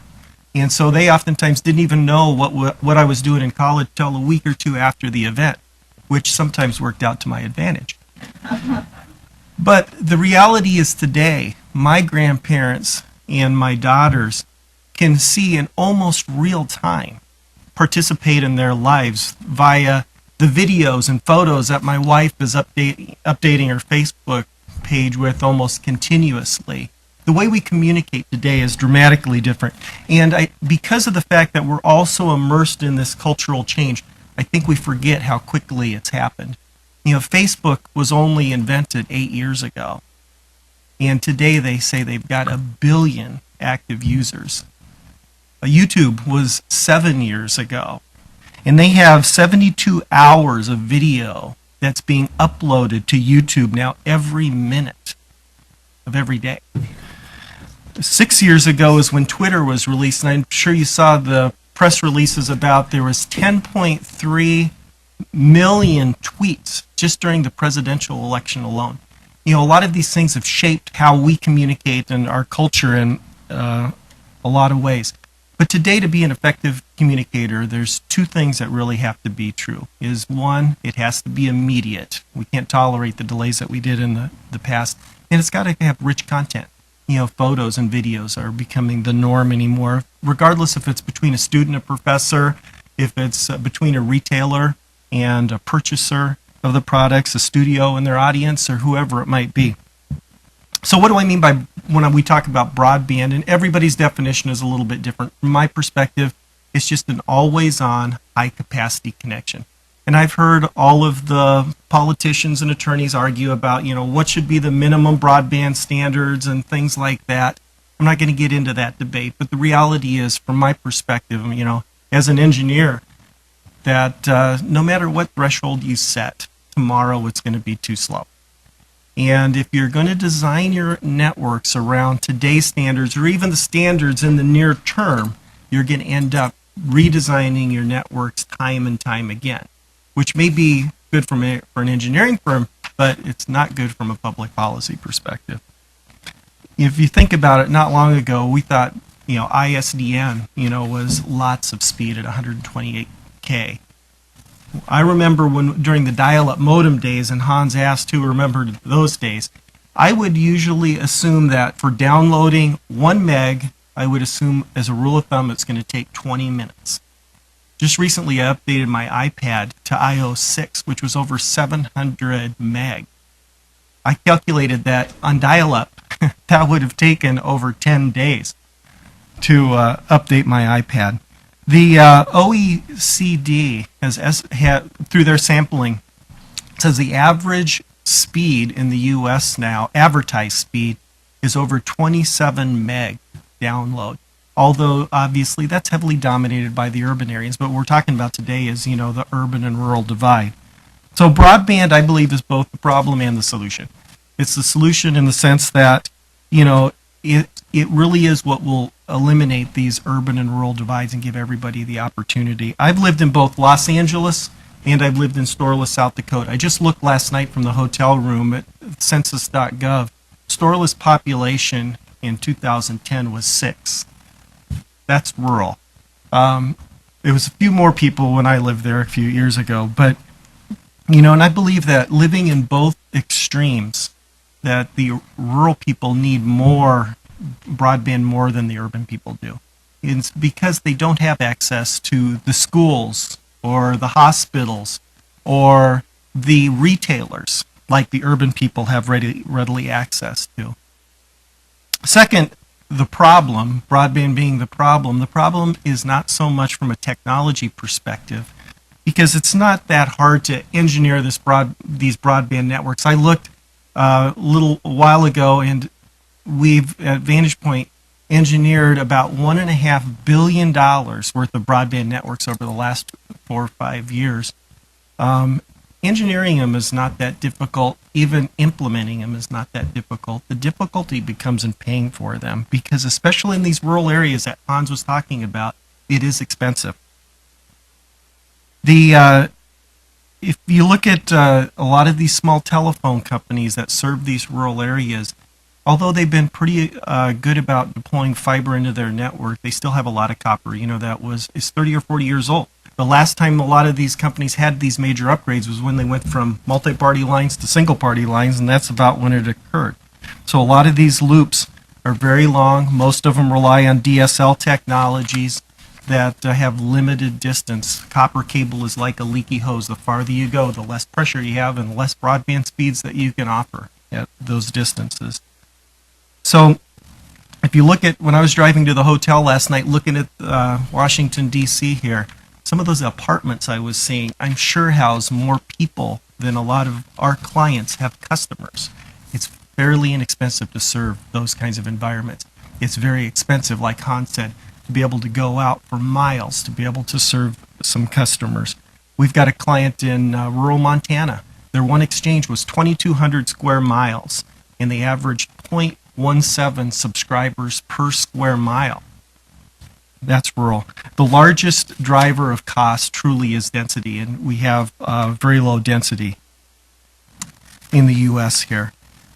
And so they oftentimes didn't even know what I was doing in college till a week or two after the event, which sometimes worked out to my advantage. But the reality is today, my grandparents and my daughters can see in almost real time, participate in their lives via the videos and photos that my wife is updating her Facebook page with almost continuously. The way we communicate today is dramatically different. And because of the fact that we're also immersed in this cultural change, I think we forget how quickly it's happened. Facebook was only invented 8 years ago. And today they say they've got 1 billion active users. YouTube was 7 years ago. And they have 72 hours of video that's being uploaded to YouTube now every minute of every day. 6 years ago is when Twitter was released, and I'm sure you saw the press releases about there was 10.3 million tweets just during the presidential election alone. A lot of these things have shaped how we communicate and our culture in a lot of ways. But today, to be an effective communicator, there's two things that really have to be true. One, it has to be immediate. We can't tolerate the delays that we did in the past. And it's got to have rich content. Photos and videos are becoming the norm anymore, regardless if it's between a student and a professor, if it's between a retailer and a purchaser of the products, a studio and their audience, or whoever it might be. So what do I mean by when we talk about broadband? And everybody's definition is a little bit different. From my perspective, it's just an always-on, high-capacity connection. And I've heard all of the politicians and attorneys argue about, what should be the minimum broadband standards and things like that. I'm not going to get into that debate, but the reality is, from my perspective, as an engineer, that no matter what threshold you set, tomorrow it's going to be too slow. And if you're going to design your networks around today's standards, or even the standards in the near term, you're going to end up redesigning your networks time and time again, which may be good for an engineering firm, but it's not good from a public policy perspective. If you think about it, not long ago, we thought, ISDN, was lots of speed at 128K. I remember during the dial-up modem days, and Hans asked who remembered those days, I would usually assume that for downloading 1 meg, I would assume as a rule of thumb it's going to take 20 minutes. Just recently I updated my iPad to iOS 6, which was over 700 meg. I calculated that on dial-up, that would have taken over 10 days to update my iPad. The OECD has through their sampling, says the average speed in the U.S. now, advertised speed, is over 27 meg download. although obviously that's heavily dominated by the urban areas. But what we're talking about today is, the urban and rural divide. So broadband, I believe, is both the problem and the solution. It's the solution in the sense that, it really is what will eliminate these urban and rural divides and give everybody the opportunity. I've lived in both Los Angeles and I've lived in Storeless, South Dakota. I just looked last night from the hotel room at census.gov. Storeless population in 2010 was 6. That's rural. There was a few more people when I lived there a few years ago, but and I believe that living in both extremes, that the rural people need more broadband more than the urban people do. It's because they don't have access to the schools or the hospitals or the retailers like the urban people have readily access to. Second, the problem, broadband being the problem is not so much from a technology perspective, because it's not that hard to engineer these broadband networks. I looked a little while ago, and we've at Vantage Point engineered about $1.5 billion worth of broadband networks over the last 4 or 5 years. Engineering them is not that difficult. Even implementing them is not that difficult. The difficulty becomes in paying for them, because especially in these rural areas that Hans was talking about, it is expensive. If you look at a lot of these small telephone companies that serve these rural areas, although they've been pretty good about deploying fiber into their network, they still have a lot of copper. That is 30 or 40 years old. The last time a lot of these companies had these major upgrades was when they went from multi-party lines to single-party lines, and that's about when it occurred. So a lot of these loops are very long. Most of them rely on DSL technologies that have limited distance. Copper cable is like a leaky hose. The farther you go, the less pressure you have and the less broadband speeds that you can offer at those distances. So if you look at, when I was driving to the hotel last night, looking at Washington, D.C. here, some of those apartments I was seeing, I'm sure house more people than a lot of our clients have customers. It's fairly inexpensive to serve those kinds of environments. It's very expensive, like Hans said, to be able to go out for miles to be able to serve some customers. We've got a client in rural Montana. Their one exchange was 2,200 square miles, and they averaged 0.17 subscribers per square mile. That's rural. The largest driver of cost truly is density, and we have very low density in the U.S. here.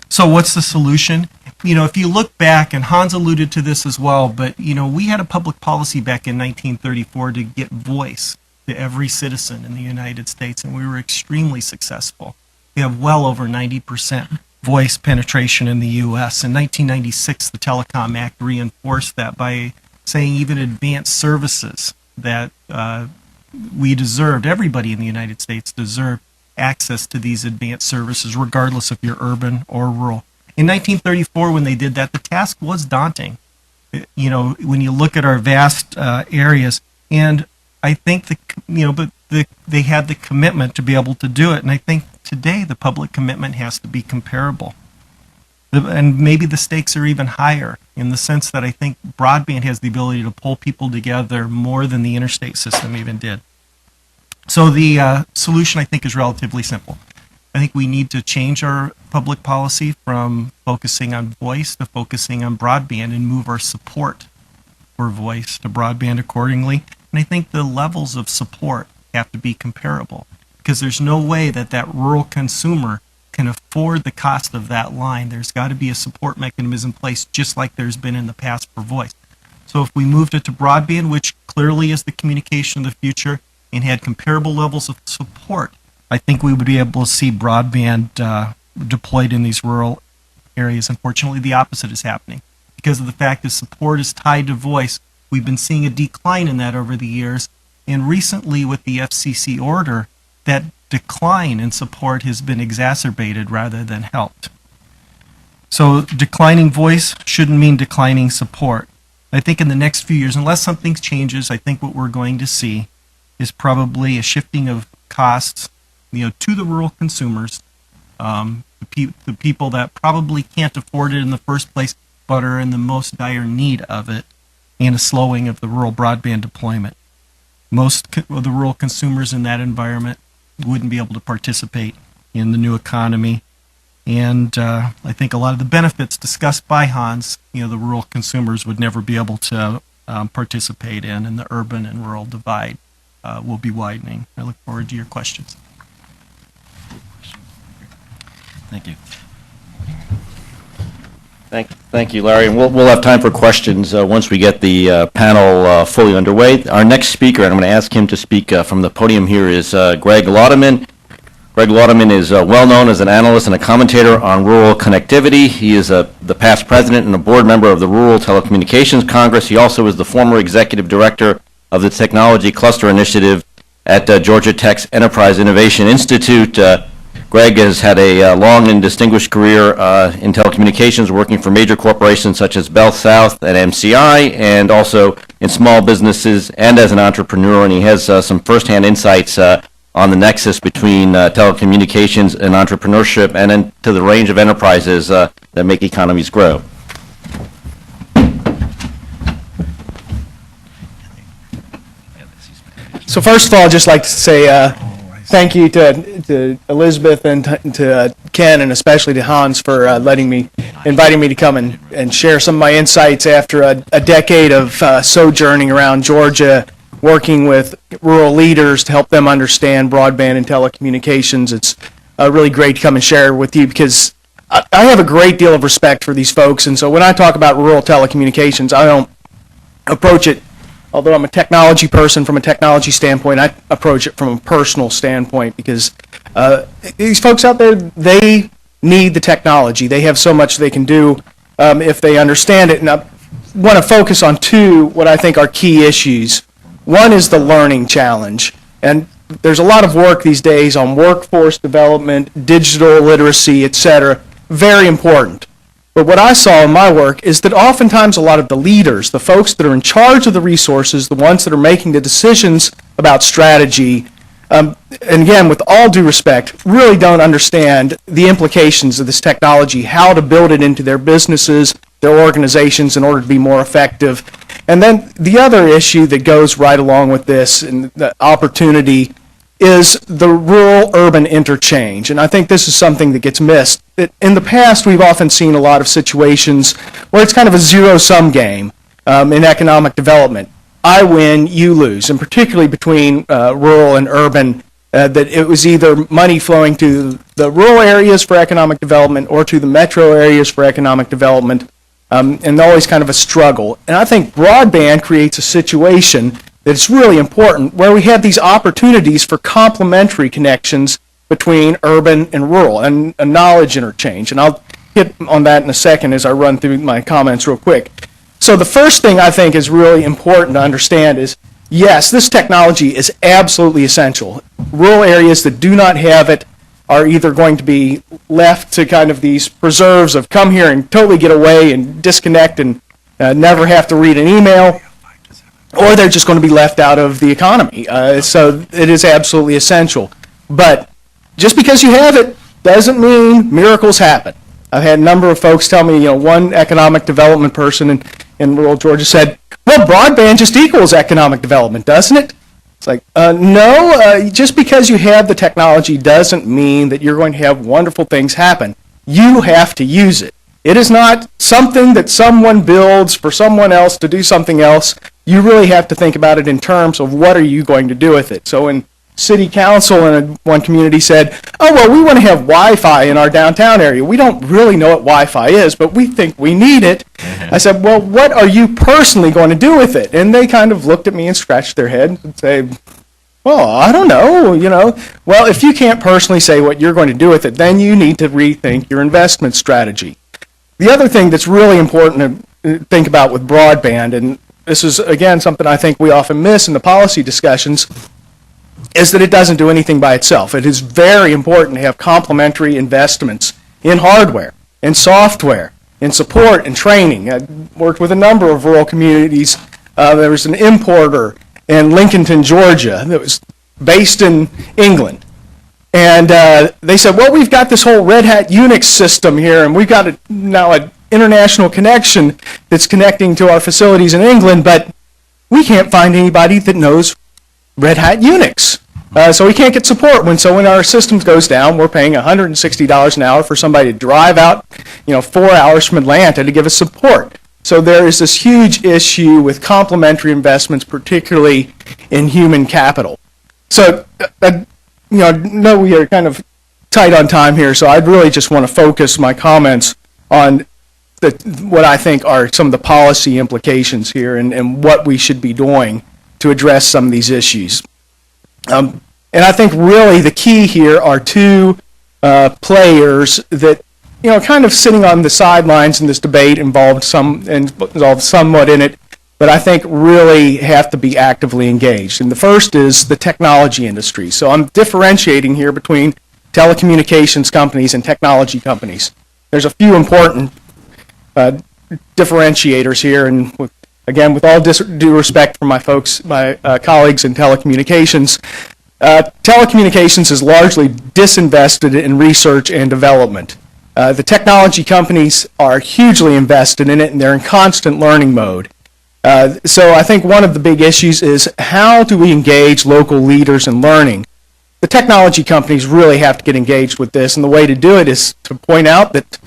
So what's the solution? If you look back, and Hans alluded to this as well, but, we had a public policy back in 1934 to get voice to every citizen in the United States, and we were extremely successful. We have well over 90% voice penetration in the U.S. In 1996, the Telecom Act reinforced that by saying even advanced services that we deserved, everybody in the United States deserved access to these advanced services, regardless if you're urban or rural. In 1934, when they did that, the task was daunting. When you look at our vast areas, and I think they had the commitment to be able to do it, and I think today the public commitment has to be comparable. And maybe the stakes are even higher, in the sense that I think broadband has the ability to pull people together more than the interstate system even did. So the solution, I think, is relatively simple. I think we need to change our public policy from focusing on voice to focusing on broadband, and move our support for voice to broadband accordingly. And I think the levels of support have to be comparable, because there's no way that rural consumer can afford the cost of that line. There's got to be a support mechanism in place, just like there's been in the past for voice. So if we moved it to broadband, which clearly is the communication of the future, and had comparable levels of support, I think we would be able to see broadband deployed in these rural areas. Unfortunately, the opposite is happening. Because of the fact that support is tied to voice, we've been seeing a decline in that over the years. And recently, with the FCC order, that decline in support has been exacerbated rather than helped. So declining voice shouldn't mean declining support. I think in the next few years, unless something changes, I think what we're going to see is probably a shifting of costs, to the rural consumers, the people that probably can't afford it in the first place, but are in the most dire need of it. and a slowing of the rural broadband deployment. Most of the rural consumers in that environment wouldn't be able to participate in the new economy. And I think a lot of the benefits discussed by Hans, the rural consumers would never be able to participate in, and the urban and rural divide will be widening. I look forward to your questions. Thank you. Thank you, Larry. And we'll have time for questions once we get the panel fully underway. Our next speaker, and I'm going to ask him to speak from the podium here, is Greg Laudeman. Greg Laudeman is well known as an analyst and a commentator on rural connectivity. He is the past president and a board member of the Rural Telecommunications Congress. He also is the former executive director of the Technology Cluster Initiative at Georgia Tech's Enterprise Innovation Institute. Greg has had a long and distinguished career in telecommunications, working for major corporations such as Bell South and MCI, and also in small businesses and as an entrepreneur. And he has some firsthand insights on the nexus between telecommunications and entrepreneurship, and into the range of enterprises that make economies grow. So first of all, I'd just like to say thank you to Elizabeth and to Ken, and especially to Hans for inviting me to come and share some of my insights after a decade of sojourning around Georgia, working with rural leaders to help them understand broadband and telecommunications. It's really great to come and share with you because I have a great deal of respect for these folks. And so when I talk about rural telecommunications, I don't approach it, although I'm a technology person from a technology standpoint, I approach it from a personal standpoint because these folks out there, they need the technology. They have so much they can do if they understand it. And I want to focus on what I think are key issues. One is the learning challenge, and there's a lot of work these days on workforce development, digital literacy, etc. Very important. But what I saw in my work is that oftentimes a lot of the leaders, the folks that are in charge of the resources, the ones that are making the decisions about strategy, and again, with all due respect, really don't understand the implications of this technology, how to build it into their businesses, their organizations in order to be more effective. And then the other issue that goes right along with this and the opportunity is the rural-urban interchange. And I think this is something that gets missed. In the past, we've often seen a lot of situations where it's kind of a zero-sum game in economic development. I win, you lose, and particularly between rural and urban, that it was either money flowing to the rural areas for economic development or to the metro areas for economic development, and always kind of a struggle. And I think broadband creates a situation that's really important where we have these opportunities for complementary connections between urban and rural and a knowledge interchange. And I'll hit on that in a second as I run through my comments real quick. So the first thing I think is really important to understand is, yes, this technology is absolutely essential. Rural areas that do not have it are either going to be left to kind of these preserves of come here and totally get away and disconnect and never have to read an email, or they're just going to be left out of the economy. So it is absolutely essential. But just because you have it doesn't mean miracles happen. I've had a number of folks tell me, one economic development person in rural Georgia said, well, broadband just equals economic development, doesn't it? It's like, no, just because you have the technology doesn't mean that you're going to have wonderful things happen. You have to use it. It is not something that someone builds for someone else to do something else. You really have to think about it in terms of what are you going to do with it. So in city council in one community said, oh, well, we want to have Wi-Fi in our downtown area. We don't really know what Wi-Fi is, but we think we need it. I said, well, what are you personally going to do with it? And they kind of looked at me and scratched their head and say, well, I don't know, Well, if you can't personally say what you're going to do with it, then you need to rethink your investment strategy. The other thing that's really important to think about with broadband, and this is, again, something I think we often miss in the policy discussions, is that it doesn't do anything by itself. It is very important to have complementary investments in hardware, in software, in support and training. I worked with a number of rural communities. There was an importer in Lincolnton, Georgia, that was based in England. And they said, well, we've got this whole Red Hat Unix system here, and we've got now a international connection that's connecting to our facilities in England, but we can't find anybody that knows Red Hat Unix. So we can't get support. When our system goes down, we're paying $160 an hour for somebody to drive out, 4 hours from Atlanta to give us support. So there is this huge issue with complementary investments, particularly in human capital. So, know we are kind of tight on time here, so I'd really just want to focus my comments on what I think are some of the policy implications here and what we should be doing to address some of these issues. And I think really the key here are two players that, kind of sitting on the sidelines in this debate, involved somewhat in it, but I think really have to be actively engaged. And the first is the technology industry. So I'm differentiating here between telecommunications companies and technology companies. There's a few important differentiators here, and again, with all due respect for my colleagues in telecommunications, telecommunications is largely disinvested in research and development. The technology companies are hugely invested in it, and they're in constant learning mode. So I think one of the big issues is how do we engage local leaders in learning? The technology companies really have to get engaged with this, and the way to do it is to point out that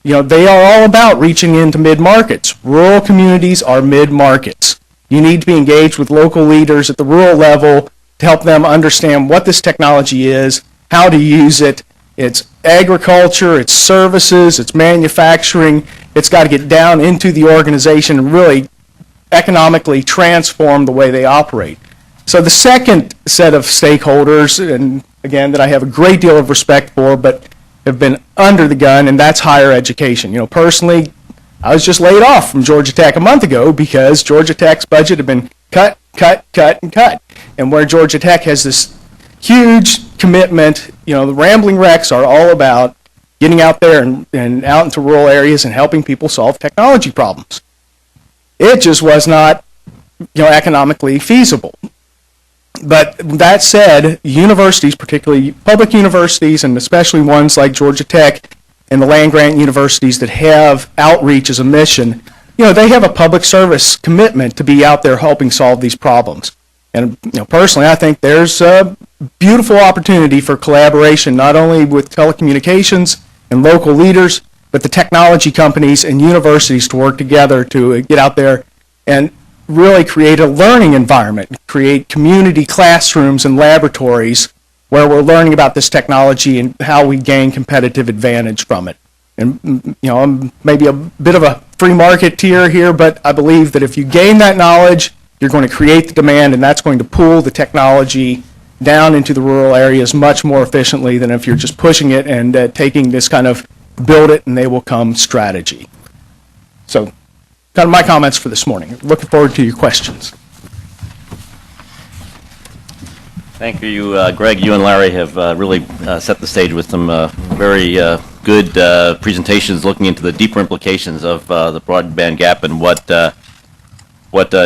they are all about reaching into mid-markets. Rural communities are mid-markets. You need to be engaged with local leaders at the rural level to help them understand what this technology is, how to use it. It's agriculture, it's services, it's manufacturing. It's got to get down into the organization and really economically transform the way they operate. So the second set of stakeholders, and again, that I have a great deal of respect for, but have been under the gun, and that's higher education. Personally, I was just laid off from Georgia Tech a month ago because Georgia Tech's budget had been cut, and cut. And where Georgia Tech has this huge commitment, the Rambling Wrecks are all about getting out there and out into rural areas and helping people solve technology problems. It just was not, economically feasible. But that said, universities, particularly public universities, and especially ones like Georgia Tech and the land-grant universities that have outreach as a mission, they have a public service commitment to be out there helping solve these problems. And personally, I think there's a beautiful opportunity for collaboration, not only with telecommunications and local leaders, but the technology companies and universities to work together to get out there and really create a learning environment, create community classrooms and laboratories where we're learning about this technology and how we gain competitive advantage from it. And, I'm maybe a bit of a free marketeer here, but I believe that if you gain that knowledge, you're going to create the demand, and that's going to pull the technology down into the rural areas much more efficiently than if you're just pushing it and taking this kind of build it and they will come strategy. So, kind of my comments for this morning. Looking forward to your questions. Thank you, Greg. You and Larry have really set the stage with some very good presentations looking into the deeper implications of the broadband gap and what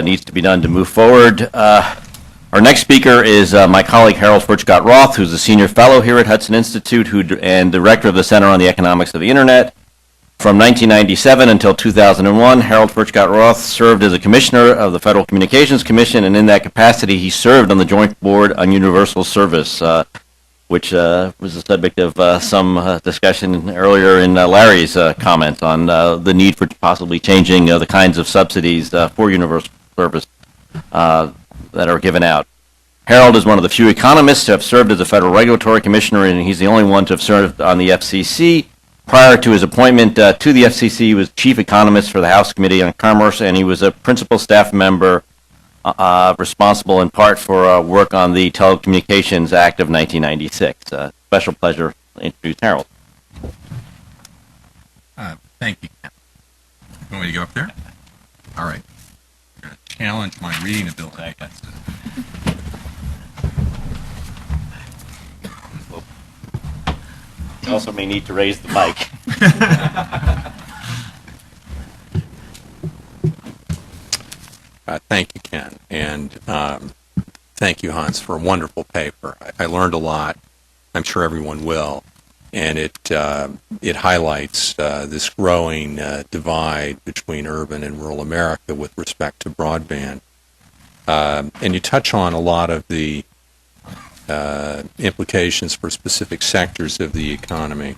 needs to be done to move forward. Our next speaker is my colleague Harold Furchtgott-Roth, who's a senior fellow here at Hudson Institute and director of the Center on the Economics of the Internet. From 1997 until 2001, Harold Furchtgott-Roth served as a commissioner of the Federal Communications Commission, and in that capacity, he served on the Joint Board on Universal Service, which was the subject of some discussion earlier in Larry's comments on the need for possibly changing the kinds of subsidies for universal service that are given out. Harold is one of the few economists to have served as a federal regulatory commissioner, and he's the only one to have served on the FCC. Prior to his appointment to the FCC, he was chief economist for the House Committee on Commerce, and he was a principal staff member responsible in part for work on the Telecommunications Act of 1996. Special pleasure to introduce Harold. Thank you. You want me to go up there? All right. I'm going to challenge my reading ability, I guess. You also may need to raise the mic. Thank you, Ken, and thank you, Hans, for a wonderful paper. I learned a lot. I'm sure everyone will. and it highlights this growing divide between urban and rural America with respect to broadband. And you touch on a lot of the implications for specific sectors of the economy.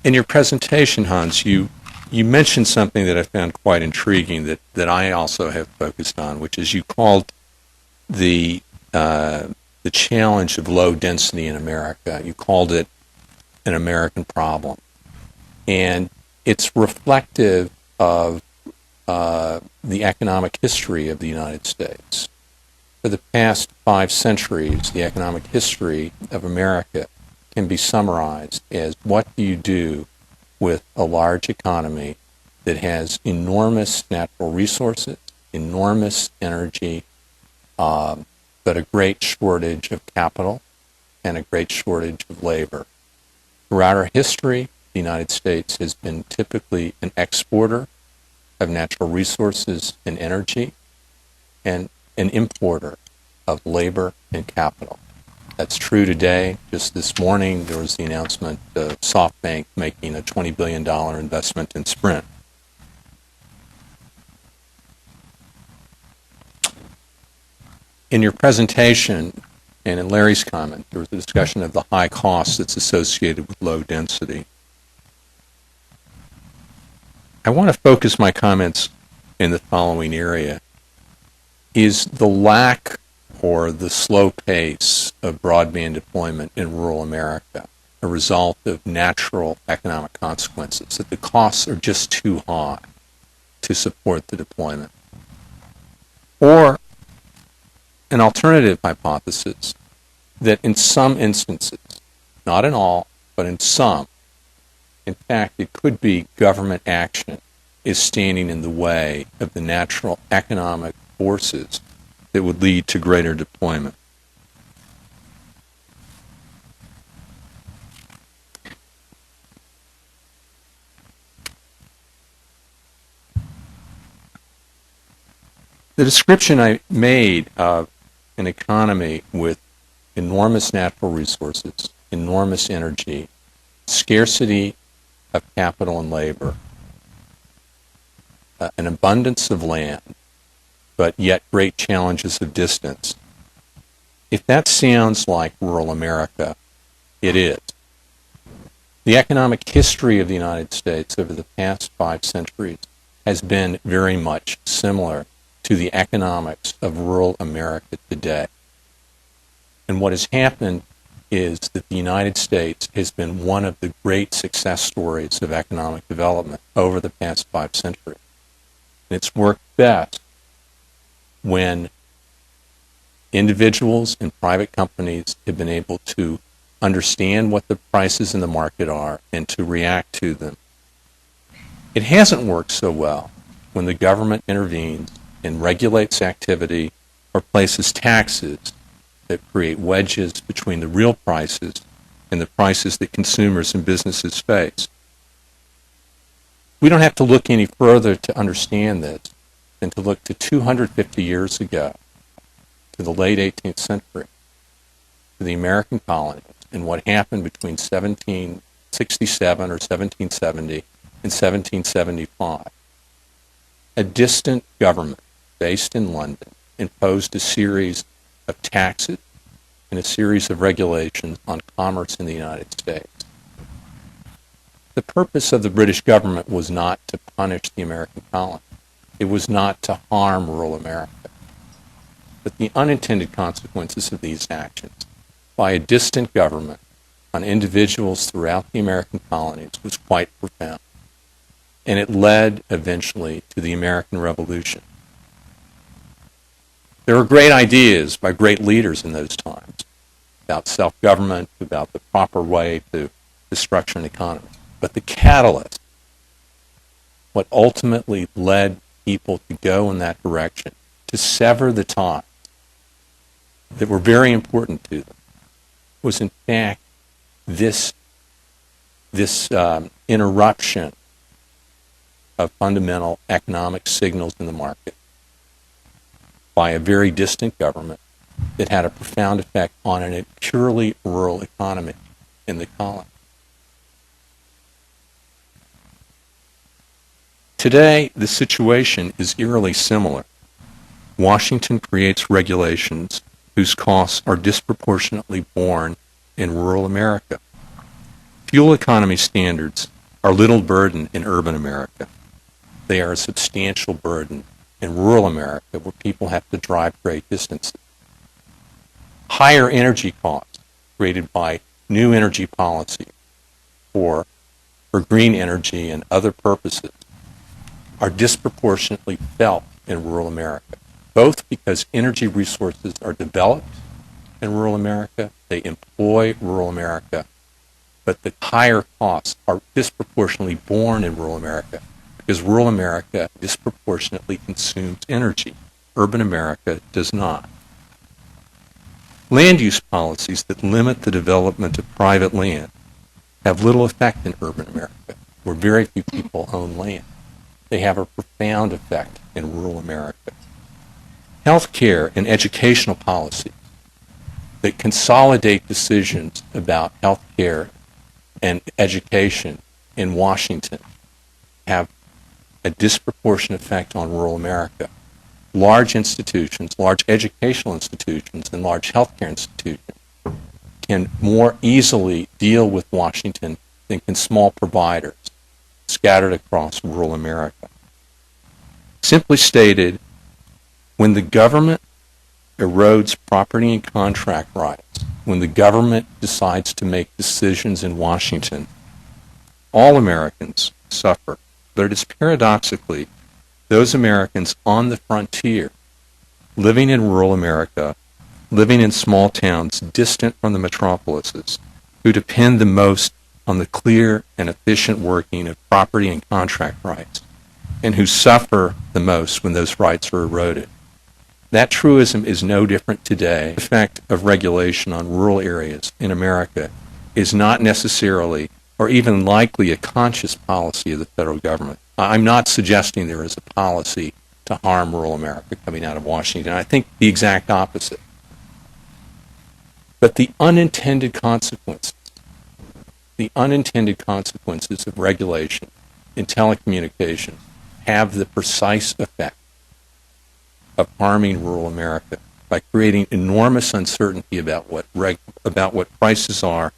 In your presentation, Hans, you mentioned something that I found quite intriguing that I also have focused on, which is you called the challenge of low density in America. You called it an American problem, and it's reflective of the economic history of the United States. For the past 5 centuries, the economic history of America can be summarized as what do you do with a large economy that has enormous natural resources, enormous energy, but a great shortage of capital and a great shortage of labor. Throughout our history, the United States has been typically an exporter of natural resources and energy and an importer of labor and capital. That's true today. Just this morning, there was the announcement of SoftBank making a $20 billion investment in Sprint. In your presentation and in Larry's comment, there was a discussion of the high cost that's associated with low density. I want to focus my comments in the following area. Is the lack or the slow pace of broadband deployment in rural America a result of natural economic consequences, that the costs are just too high to support the deployment? Or an alternative hypothesis that in some instances, not in all, but in some, in fact, it could be government action is standing in the way of the natural economic forces that would lead to greater deployment. The description I made of an economy with enormous natural resources, enormous energy, scarcity of capital and labor, an abundance of land, but yet great challenges of distance. If that sounds like rural America, it is. The economic history of the United States over the past 5 centuries has been very much similar to the economics of rural America today. And what has happened is that the United States has been one of the great success stories of economic development over the past 5 centuries. And it's worked best when individuals and private companies have been able to understand what the prices in the market are and to react to them. It hasn't worked so well when the government intervenes and regulates activity or places taxes that create wedges between the real prices and the prices that consumers and businesses face. We don't have to look any further to understand this than to look to 250 years ago, to the late 18th century, to the American colonies, and what happened between 1767 or 1770 and 1775. A distant government based in London imposed a series of taxes and a series of regulations on commerce in the United States. The purpose of the British government was not to punish the American colony. It was not to harm rural America. But the unintended consequences of these actions by a distant government on individuals throughout the American colonies was quite profound. And it led eventually to the American Revolution. There were great ideas by great leaders in those times about self-government, about the proper way to structure an economy. But the catalyst, what ultimately led people to go in that direction, to sever the ties that were very important to them, was in fact this interruption of fundamental economic signals in the market by a very distant government that had a profound effect on a purely rural economy. in the colony. Today, the situation is eerily similar. Washington creates regulations whose costs are disproportionately borne in rural America. Fuel economy standards are little burden in urban America. They are a substantial burden in rural America, where people have to drive great distances. Higher energy costs created by new energy policy for green energy and other purposes are disproportionately felt in rural America, both because energy resources are developed in rural America, they employ rural America, but the higher costs are disproportionately borne in rural America because rural America disproportionately consumes energy. Urban America does not. Land use policies that limit the development of private land have little effect in urban America, where very few people own land. They have a profound effect in rural America. Healthcare and educational policies that consolidate decisions about healthcare and education in Washington have a disproportionate effect on rural America. Large institutions, large educational institutions, and large healthcare institutions can more easily deal with Washington than can small providers scattered across rural America. Simply stated, when the government erodes property and contract rights, when the government decides to make decisions in Washington, all Americans suffer. But it is paradoxically those Americans on the frontier, living in rural America, living in small towns distant from the metropolises, who depend the most on the clear and efficient working of property and contract rights, and who suffer the most when those rights are eroded. That truism is no different today. The effect of regulation on rural areas in America is not necessarily or even likely a conscious policy of the federal government. I'm not suggesting there is a policy to harm rural America coming out of Washington. I think the exact opposite. But the unintended consequences of regulation in telecommunications have the precise effect of harming rural America by creating enormous uncertainty about what prices are,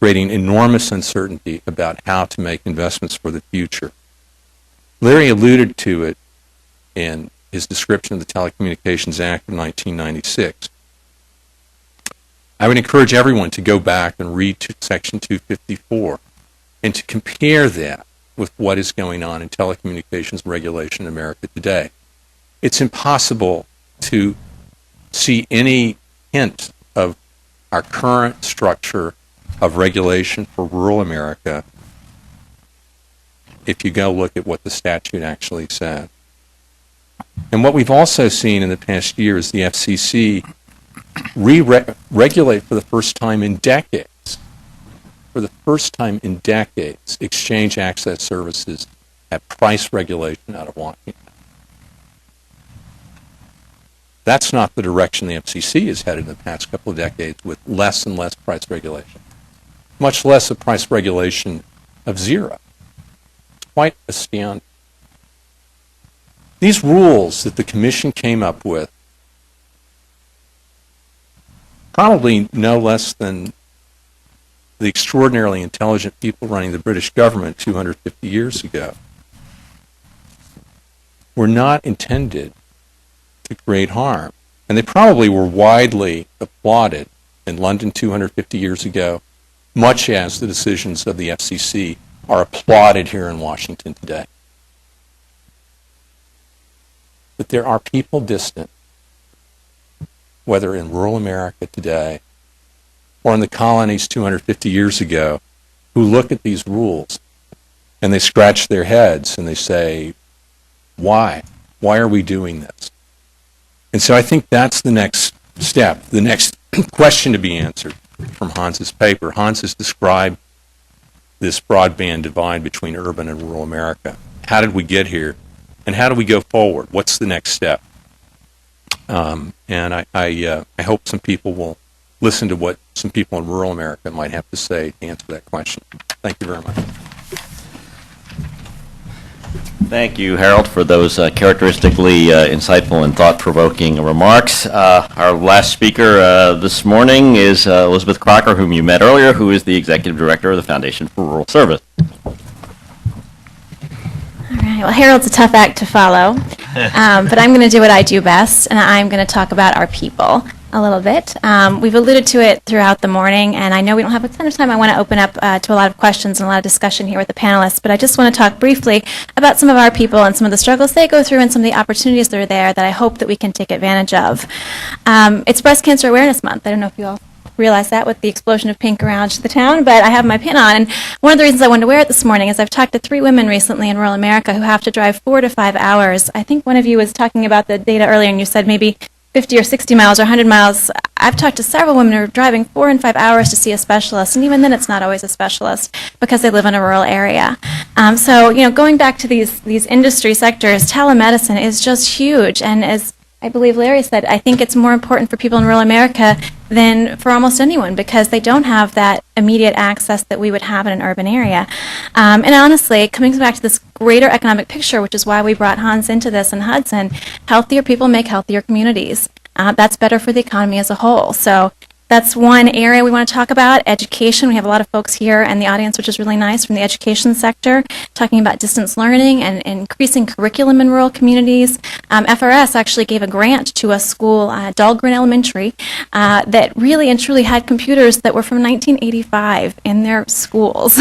creating enormous uncertainty about how to make investments for the future. Larry alluded to it in his description of the Telecommunications Act of 1996. I would encourage everyone to go back and read Section 254 and to compare that with what is going on in telecommunications regulation in America today. It's impossible to see any hint of our current structure of regulation for rural America if you go look at what the statute actually said. And what we've also seen in the past year is the FCC regulate for the first time in decades. For the first time in decades, exchange access services have price regulation out of Washington. That's not the direction the FCC has headed in the past couple of decades, with less and less price regulation, much less a price regulation of zero. It's quite astounding. These rules that the Commission came up with, probably no less than the extraordinarily intelligent people running the British government 250 years ago, were not intended to create harm. And they probably were widely applauded in London 250 years ago, much as the decisions of the FCC are applauded here in Washington today. But there are people distant, whether in rural America today or in the colonies 250 years ago, who look at these rules and they scratch their heads and they say, why? Why are we doing this? And so I think that's the next step, the next question to be answered from Hans's paper. Hans has described this broadband divide between urban and rural America. How did we get here? And how do we go forward? What's the next step? And I hope some people will listen to what some people in rural America might have to say to answer that question. Thank you very much. Thank you, Harold, for those characteristically insightful and thought-provoking remarks. Our last speaker this morning is Elizabeth Crocker, whom you met earlier, who is the Executive Director of the Foundation for Rural Service. All right, well, Harold's a tough act to follow, but I'm going to do what I do best, and I'm going to talk about our people a little bit. We've alluded to it throughout the morning, and I know we don't have a ton of time. I want to open up to a lot of questions and a lot of discussion here with the panelists, but I just want to talk briefly about some of our people and some of the struggles they go through and some of the opportunities that are there that I hope that we can take advantage of. It's Breast Cancer Awareness Month. I don't know if you all realize that with the explosion of pink around the town, but I have my pin on. And one of the reasons I wanted to wear it this morning is I've talked to 3 women recently in rural America who have to drive 4 to 5 hours. I think one of you was talking about the data earlier, and you said maybe 50 or 60 miles or 100 miles. I've talked to several women who are driving 4 and 5 hours to see a specialist, and even then it's not always a specialist because they live in a rural area. So, going back to these industry sectors, telemedicine is just huge, and as I believe Larry said, I think it's more important for people in rural America than for almost anyone because they don't have that immediate access that we would have in an urban area. And honestly, coming back to this greater economic picture, which is why we brought Hans into this in Hudson, healthier people make healthier communities. That's better for the economy as a whole. So that's one area we want to talk about. Education. We have a lot of folks here in the audience, which is really nice, from the education sector, talking about distance learning and increasing curriculum in rural communities. FRS actually gave a grant to a school, Dahlgren Elementary, that really and truly had computers that were from 1985 in their schools.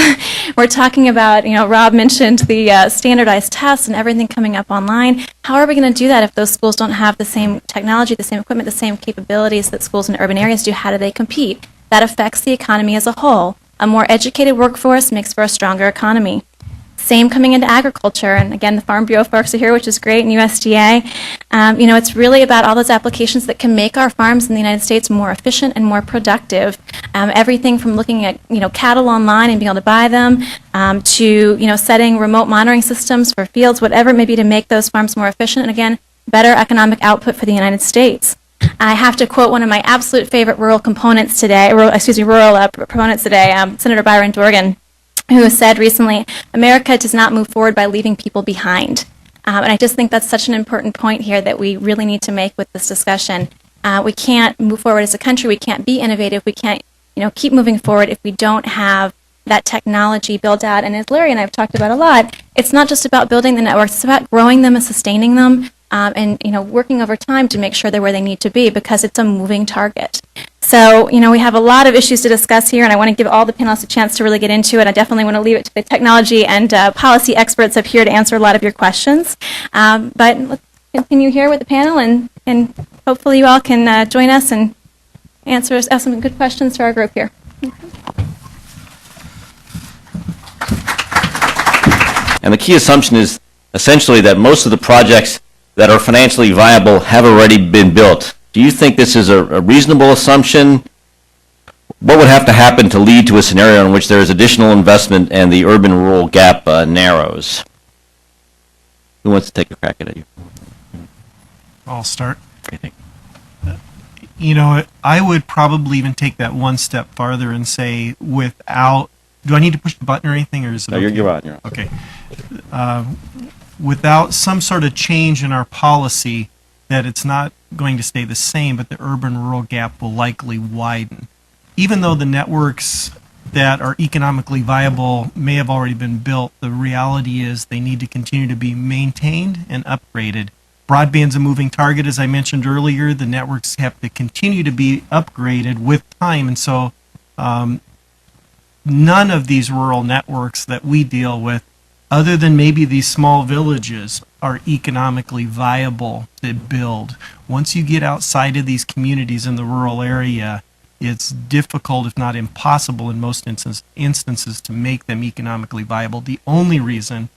We're talking about, Rob mentioned the standardized tests and everything coming up online. How are we going to do that if those schools don't have the same technology, the same equipment, the same capabilities that schools in urban areas do? How do they compete? That affects the economy as a whole. A more educated workforce makes for a stronger economy. Same coming into agriculture, and again, the Farm Bureau folks are here, which is great, and USDA. It's really about all those applications that can make our farms in the United States more efficient and more productive. Everything from looking at, cattle online and being able to buy them, to, setting remote monitoring systems for fields, whatever it may be to make those farms more efficient, and again, better economic output for the United States. I have to quote one of my absolute favorite rural proponents today, Senator Byron Dorgan, who has said recently, America does not move forward by leaving people behind. And I just think that's such an important point here that we really need to make with this discussion. We can't move forward as a country. We can't be innovative. We can't, keep moving forward if we don't have that technology built out. And as Larry and I have talked about a lot, it's not just about building the networks. It's about growing them and sustaining them, and working over time to make sure they're where they need to be because it's a moving target. So, we have a lot of issues to discuss here, and I want to give all the panelists a chance to really get into it. I definitely want to leave it to the technology and policy experts up here to answer a lot of your questions. But let's continue here with the panel, and hopefully you all can join us and ask some good questions to our group here. And the key assumption is essentially that most of the projects that are financially viable have already been built. Do you think this is a reasonable assumption? What would have to happen to lead to a scenario in which there is additional investment and the urban-rural gap narrows? Who wants to take a crack at it? I'll start. Okay, I would probably even take that one step farther and say without, do I need to push the button or anything, or is it No, okay? you're on. Okay. Without some sort of change in our policy, that it's not going to stay the same, but the urban-rural gap will likely widen. Even though the networks that are economically viable may have already been built, the reality is they need to continue to be maintained and upgraded. Broadband's a moving target, as I mentioned earlier. The networks have to continue to be upgraded with time, and so none of these rural networks that we deal with, other than maybe these small villages, are economically viable to build. Once you get outside of these communities in the rural area, it's difficult, if not impossible in most instances, to make them economically viable. The only reason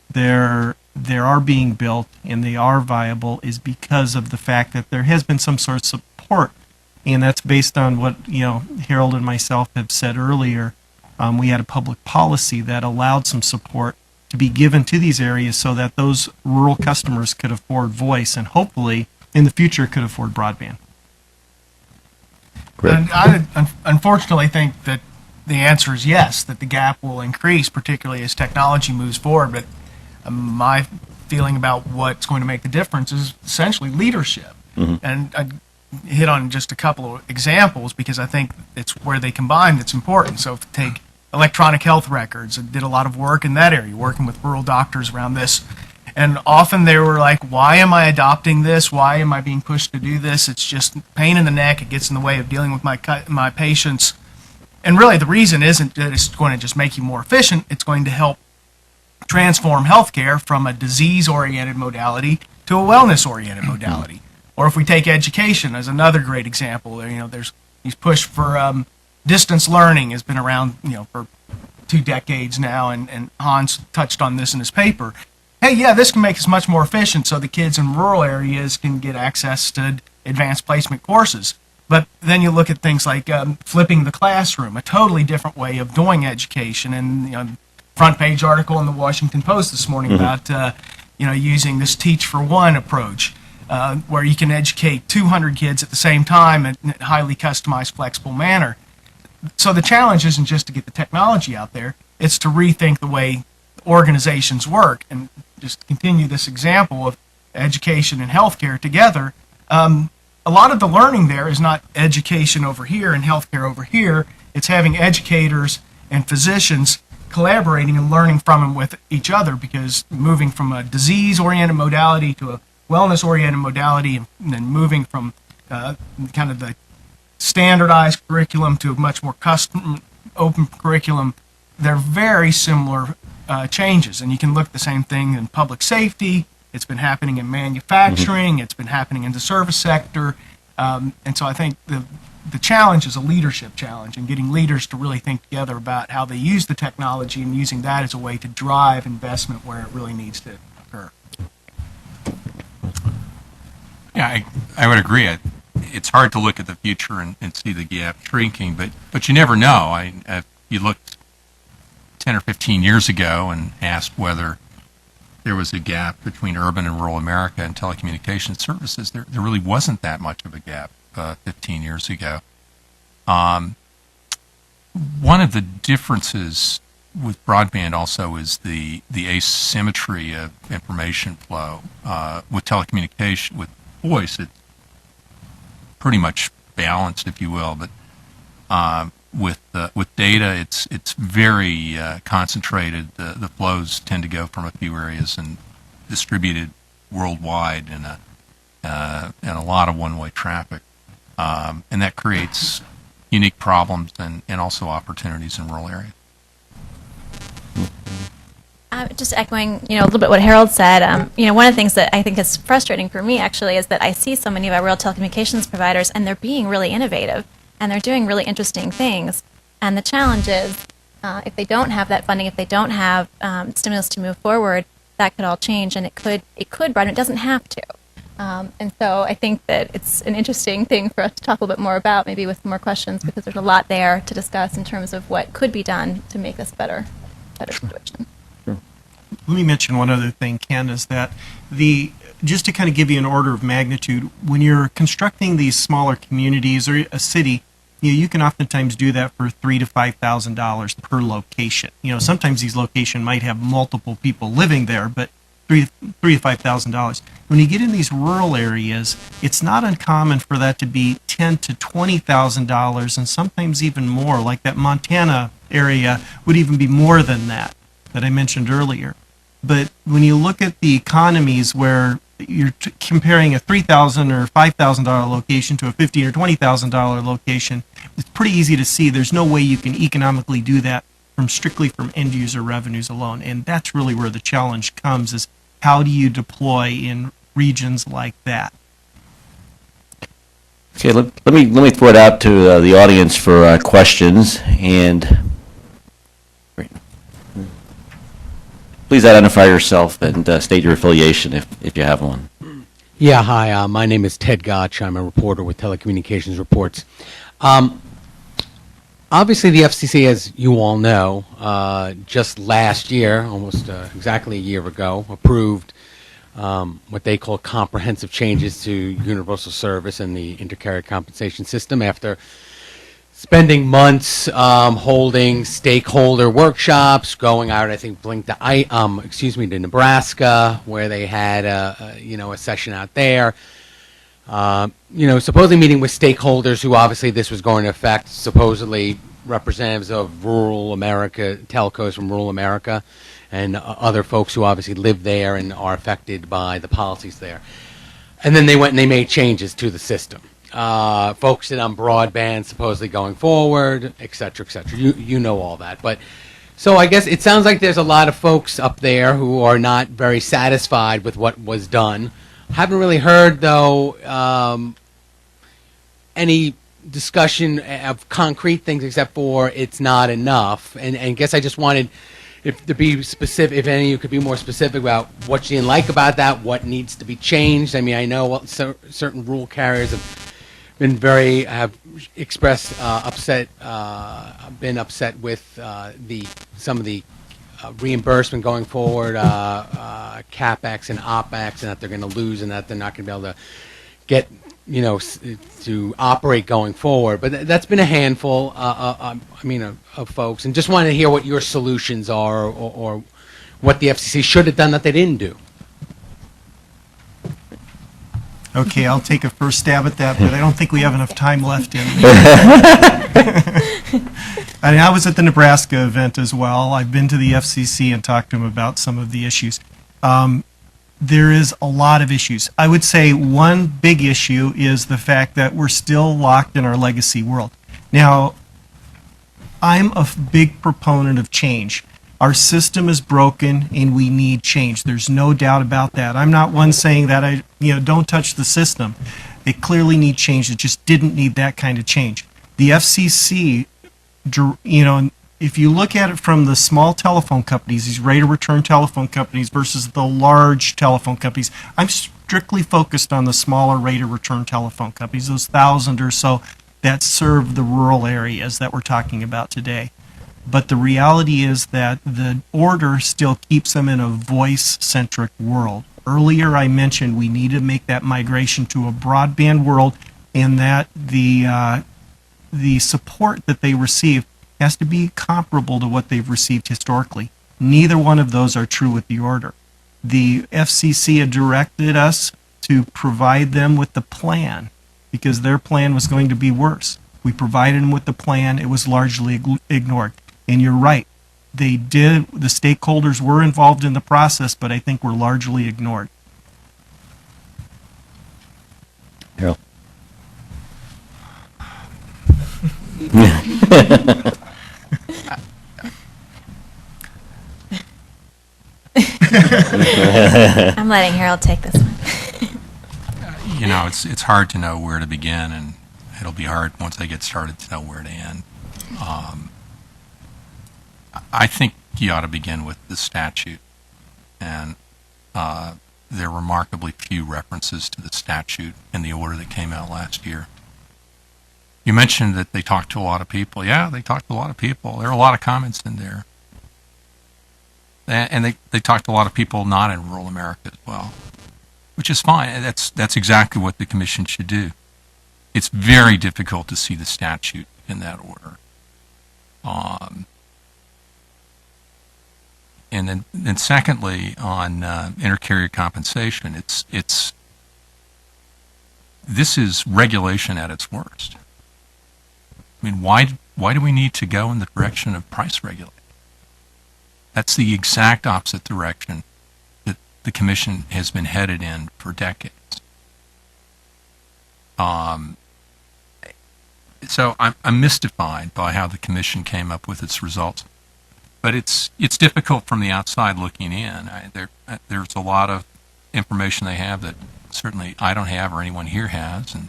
they're are being built and they are viable is because of the fact that there has been some sort of support, and that's based on what Harold and myself have said earlier. We had a public policy that allowed some support to be given to these areas so that those rural customers could afford voice and hopefully in the future could afford broadband. And I unfortunately think that the answer is yes, that the gap will increase, particularly as technology moves forward. But my feeling about what's going to make the difference is essentially leadership. And I hit on just a couple of examples because I think it's where they combine that's important. So if you take electronic health records, I did a lot of work in that area, working with rural doctors around this. And often they were like, why am I adopting this? Why am I being pushed to do this? It's just pain in the neck. It gets in the way of dealing with my patients. And really the reason isn't that it's going to just make you more efficient. It's going to help transform healthcare from a disease-oriented modality to a wellness-oriented modality. Or if we take education as another great example, there's these push for distance learning has been around, for 2 decades now, and Hans touched on this in his paper. Hey, yeah, this can make us much more efficient so the kids in rural areas can get access to advanced placement courses. But then you look at things like flipping the classroom, a totally different way of doing education. And front page article in the Washington Post this morning about using this Teach for One approach, where you can educate 200 kids at the same time in a highly customized, flexible manner. So the challenge isn't just to get the technology out there; it's to rethink the way organizations work. And just to continue this example of education and healthcare together. A lot of the learning there is not education over here and healthcare over here. It's having educators and physicians collaborating and learning from and with each other, because moving from a disease-oriented modality to a wellness-oriented modality, and then moving from kind of the standardized curriculum to a much more custom, open curriculum, they're very similar changes. And you can look at the same thing in public safety. It's been happening in manufacturing. It's been happening in the service sector. And so I think the challenge is a leadership challenge, and getting leaders to really think together about how they use the technology and using that as a way to drive investment where it really needs to occur. Yeah, I would agree. It's hard to look at the future and see the gap shrinking, but you never know. If you looked 10 or 15 years ago and asked whether there was a gap between urban and rural America in telecommunications services, there really wasn't that much of a gap 15 years ago. One of the differences with broadband also is the asymmetry of information flow. With telecommunication, with voice, it's pretty much balanced, if you will, but with data, it's very concentrated. The flows tend to go from a few areas and distributed worldwide in a lot of one-way traffic, and that creates unique problems and also opportunities in rural areas. Just echoing, a little bit what Harold said. One of the things that I think is frustrating for me actually is that I see so many of our rural telecommunications providers, and they're being really innovative, and they're doing really interesting things. And the challenge is, if they don't have that funding, if they don't have stimulus to move forward, that could all change, and it could broaden. It doesn't have to. And so I think that it's an interesting thing for us to talk a little bit more about, maybe with more questions, because there's a lot there to discuss in terms of what could be done to make this better situation. Let me mention one other thing, Ken, is that just to kind of give you an order of magnitude, when you're constructing these smaller communities or a city, you can oftentimes do that for $3,000 to $5,000 per location. Sometimes these locations might have multiple people living there, but $3,000 to $5,000. When you get in these rural areas, it's not uncommon for that to be $10,000 to $20,000, and sometimes even more. Like that Montana area would even be more than that I mentioned earlier. But when you look at the economies where you're comparing a $3,000 or $5,000 location to a $15,000 or $20,000 location, it's pretty easy to see there's no way you can economically do that strictly from end user revenues alone. And that's really where the challenge comes, is how do you deploy in regions like that? Okay, let me throw it out to the audience for questions, and please identify yourself and state your affiliation if you have one. Yeah, hi. My name is Ted Gotch. I'm a reporter with Telecommunications Reports. Obviously, the FCC, as you all know, just last year, almost exactly a year ago, approved what they call comprehensive changes to universal service and the intercarrier compensation system after spending months holding stakeholder workshops, going out, I think, to Nebraska, where they had a session out there. Supposedly meeting with stakeholders who obviously this was going to affect, supposedly representatives of rural America, telcos from rural America, and other folks who obviously live there and are affected by the policies there. And then they went and they made changes to the system. Focused on broadband supposedly going forward, et cetera, et cetera. You know all that. But so I guess it sounds like there's a lot of folks up there who are not very satisfied with what was done. Haven't really heard, though, any discussion of concrete things except for it's not enough. And guess I just wanted to be specific, if any of you could be more specific about what you didn't like about that, what needs to be changed. I mean, I know certain rural carriers have expressed been upset with some of the reimbursement going forward, CapEx and OpEx, and that they're going to lose and that they're not going to be able to get, to operate going forward. But that's been a handful, of folks, and just wanted to hear what your solutions are or what the FCC should have done that they didn't do. Okay, I'll take a first stab at that, but I don't think we have enough time left in. I was at the Nebraska event as well. I've been to the FCC and talked to them about some of the issues. There is a lot of issues. I would say one big issue is the fact that we're still locked in our legacy world. Now, I'm a big proponent of change. Our system is broken and we need change. There's no doubt about that. I'm not one saying that don't touch the system. It clearly needs change. It just didn't need that kind of change. The FCC, if you look at it from the small telephone companies, these rate of return telephone companies versus the large telephone companies, I'm strictly focused on the smaller rate of return telephone companies, those 1,000 or so that serve the rural areas that we're talking about today. But the reality is that the order still keeps them in a voice-centric world. Earlier I mentioned we need to make that migration to a broadband world, and that the support that they receive has to be comparable to what they've received historically. Neither one of those are true with the order. The FCC had directed us to provide them with the plan because their plan was going to be worse. We provided them with the plan. It was largely ignored. And you're right. The stakeholders were involved in the process, but I think were largely ignored. Harold. I'm letting Harold take this one. It's hard to know where to begin, and it'll be hard once they get started to know where to end. I think you ought to begin with the statute, and there are remarkably few references to the statute in the order that came out last year. You mentioned that they talked to a lot of people. Yeah, they talked to a lot of people. There are a lot of comments in there. And they talked to a lot of people not in rural America as well, which is fine. That's exactly what the commission should do. It's very difficult to see the statute in that order. And then secondly, on intercarrier compensation, this is regulation at its worst. I mean, why do we need to go in the direction of price regulation? That's the exact opposite direction that the commission has been headed in for decades. So I'm mystified by how the commission came up with its results. But it's difficult from the outside looking in. There's a lot of information they have that certainly I don't have or anyone here has, and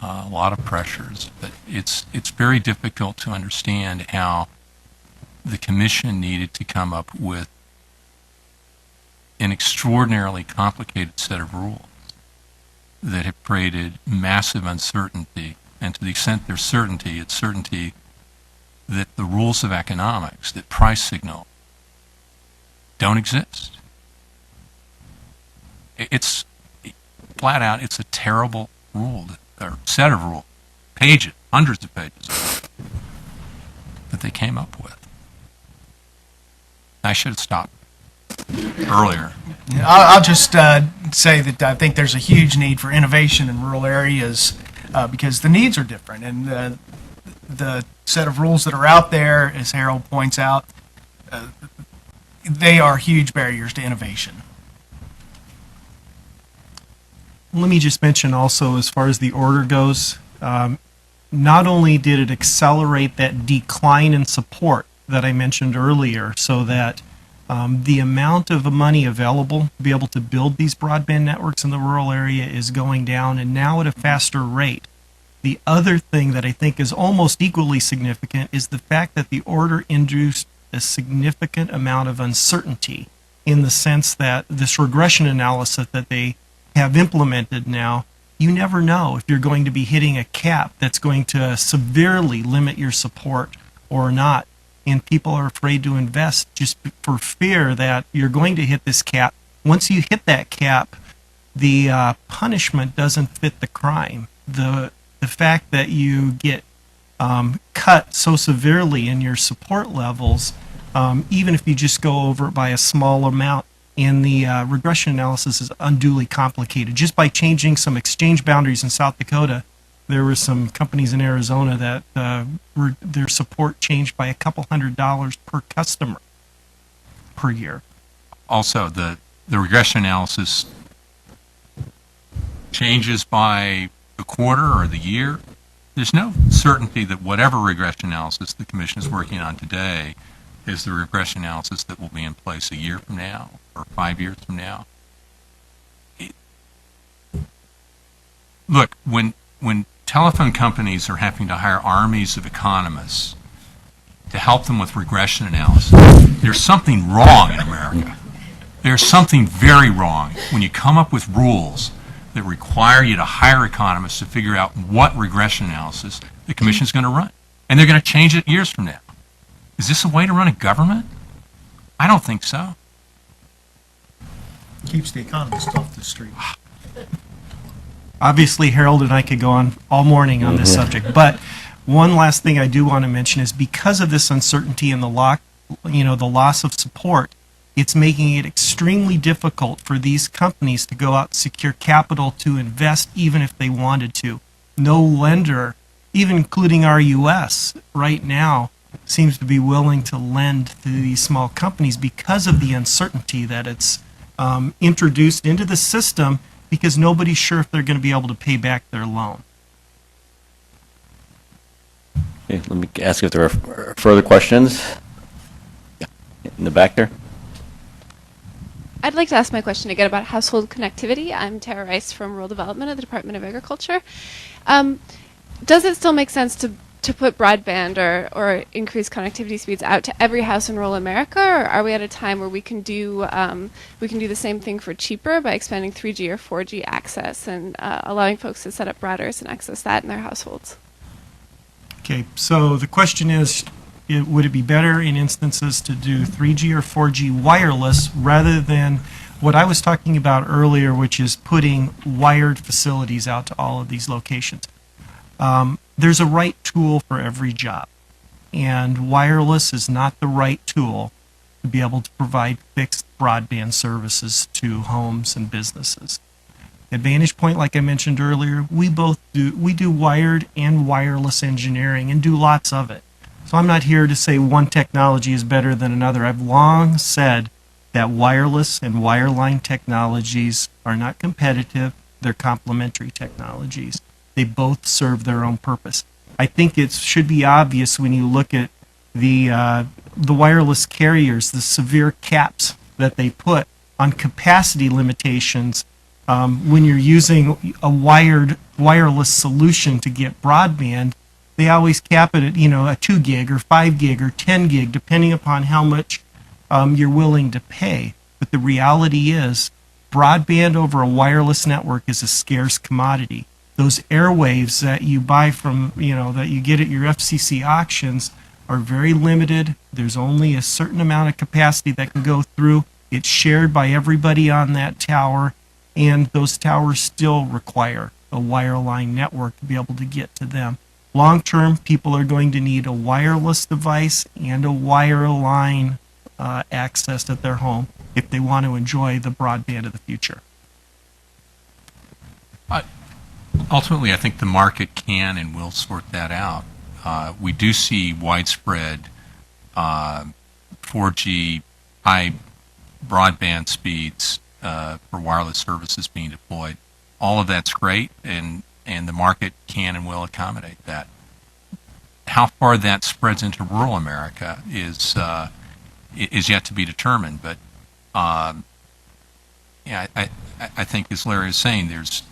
a lot of pressures. But it's very difficult to understand how the commission needed to come up with an extraordinarily complicated set of rules that have created massive uncertainty. And to the extent there's certainty, it's certainty that the rules of economics, that price signal, don't exist. It's flat out, it's a terrible rule, or set of rules, pages, hundreds of pages, that they came up with. I should have stopped earlier. I'll just say that I think there's a huge need for innovation in rural areas because the needs are different, and the set of rules that are out there, as Harold points out, they are huge barriers to innovation. Let me just mention also, as far as the order goes, not only did it accelerate that decline in support that I mentioned earlier, so that the amount of money available to be able to build these broadband networks in the rural area is going down, and now at a faster rate. The other thing that I think is almost equally significant is the fact that the order induced a significant amount of uncertainty, in the sense that this regression analysis that they have implemented now, you never know if you're going to be hitting a cap that's going to severely limit your support or not. And people are afraid to invest just for fear that you're going to hit this cap. Once you hit that cap, the punishment doesn't fit the crime. The fact that you get cut so severely in your support levels, even if you just go over it by a small amount, and the regression analysis is unduly complicated. Just by changing some exchange boundaries in South Dakota, there were some companies in Arizona that their support changed by a couple $100 per customer per year. Also, the regression analysis changes by the quarter or the year. There's no certainty that whatever regression analysis the Commission is working on today is the regression analysis that will be in place a year from now or 5 years from now. Look, when telephone companies are having to hire armies of economists to help them with regression analysis, there's something wrong in America. There's something very wrong when you come up with rules that require you to hire economists to figure out what regression analysis the Commission is going to run. And they're going to change it years from now. Is this a way to run a government? I don't think so. Keeps the economists off the street. Obviously, Harold and I could go on all morning on this subject, but one last thing I do want to mention is because of this uncertainty and the loss of support, it's making it extremely difficult for these companies to go out and secure capital to invest, even if they wanted to. No lender, even including RUS, right now, seems to be willing to lend to these small companies because of the uncertainty that it's introduced into the system, because nobody's sure if they're going to be able to pay back their loan. Okay, let me ask if there are further questions. Yeah, in the back there. I'd like to ask my question again about household connectivity. I'm Tara Rice from Rural Development at the Department of Agriculture. Does it still make sense to put broadband or increase connectivity speeds out to every house in rural America, or are we at a time where we can do the same thing for cheaper by expanding 3G or 4G access and allowing folks to set up routers and access that in their households? Okay, so the question is, would it be better in instances to do 3G or 4G wireless rather than what I was talking about earlier, which is putting wired facilities out to all of these locations? There's a right tool for every job, and wireless is not the right tool to be able to provide fixed broadband services to homes and businesses. Advantage Point, like I mentioned earlier, we do wired and wireless engineering and do lots of it. So I'm not here to say one technology is better than another. I've long said that wireless and wireline technologies are not competitive, they're complementary technologies. They both serve their own purpose. I think it should be obvious when you look at the wireless carriers, the severe caps that they put on capacity limitations when you're using a wireless solution to get broadband. They always cap it at a 2 gig or 5 gig or 10 gig, depending upon how much you're willing to pay. But the reality is, broadband over a wireless network is a scarce commodity. Those airwaves that you buy from, that you get at your FCC auctions are very limited. There's only a certain amount of capacity that can go through. It's shared by everybody on that tower. and those towers still require a wireline network to be able to get to them. Long term, people are going to need a wireless device and a wireline access at their home if they want to enjoy the broadband of the future. Ultimately, I think the market can and will sort that out. We do see widespread 4G high broadband speeds for wireless services being deployed. All of that's great, and the market can and will accommodate that. How far that spreads into rural America is yet to be determined. But yeah, I think, as Larry is saying, there's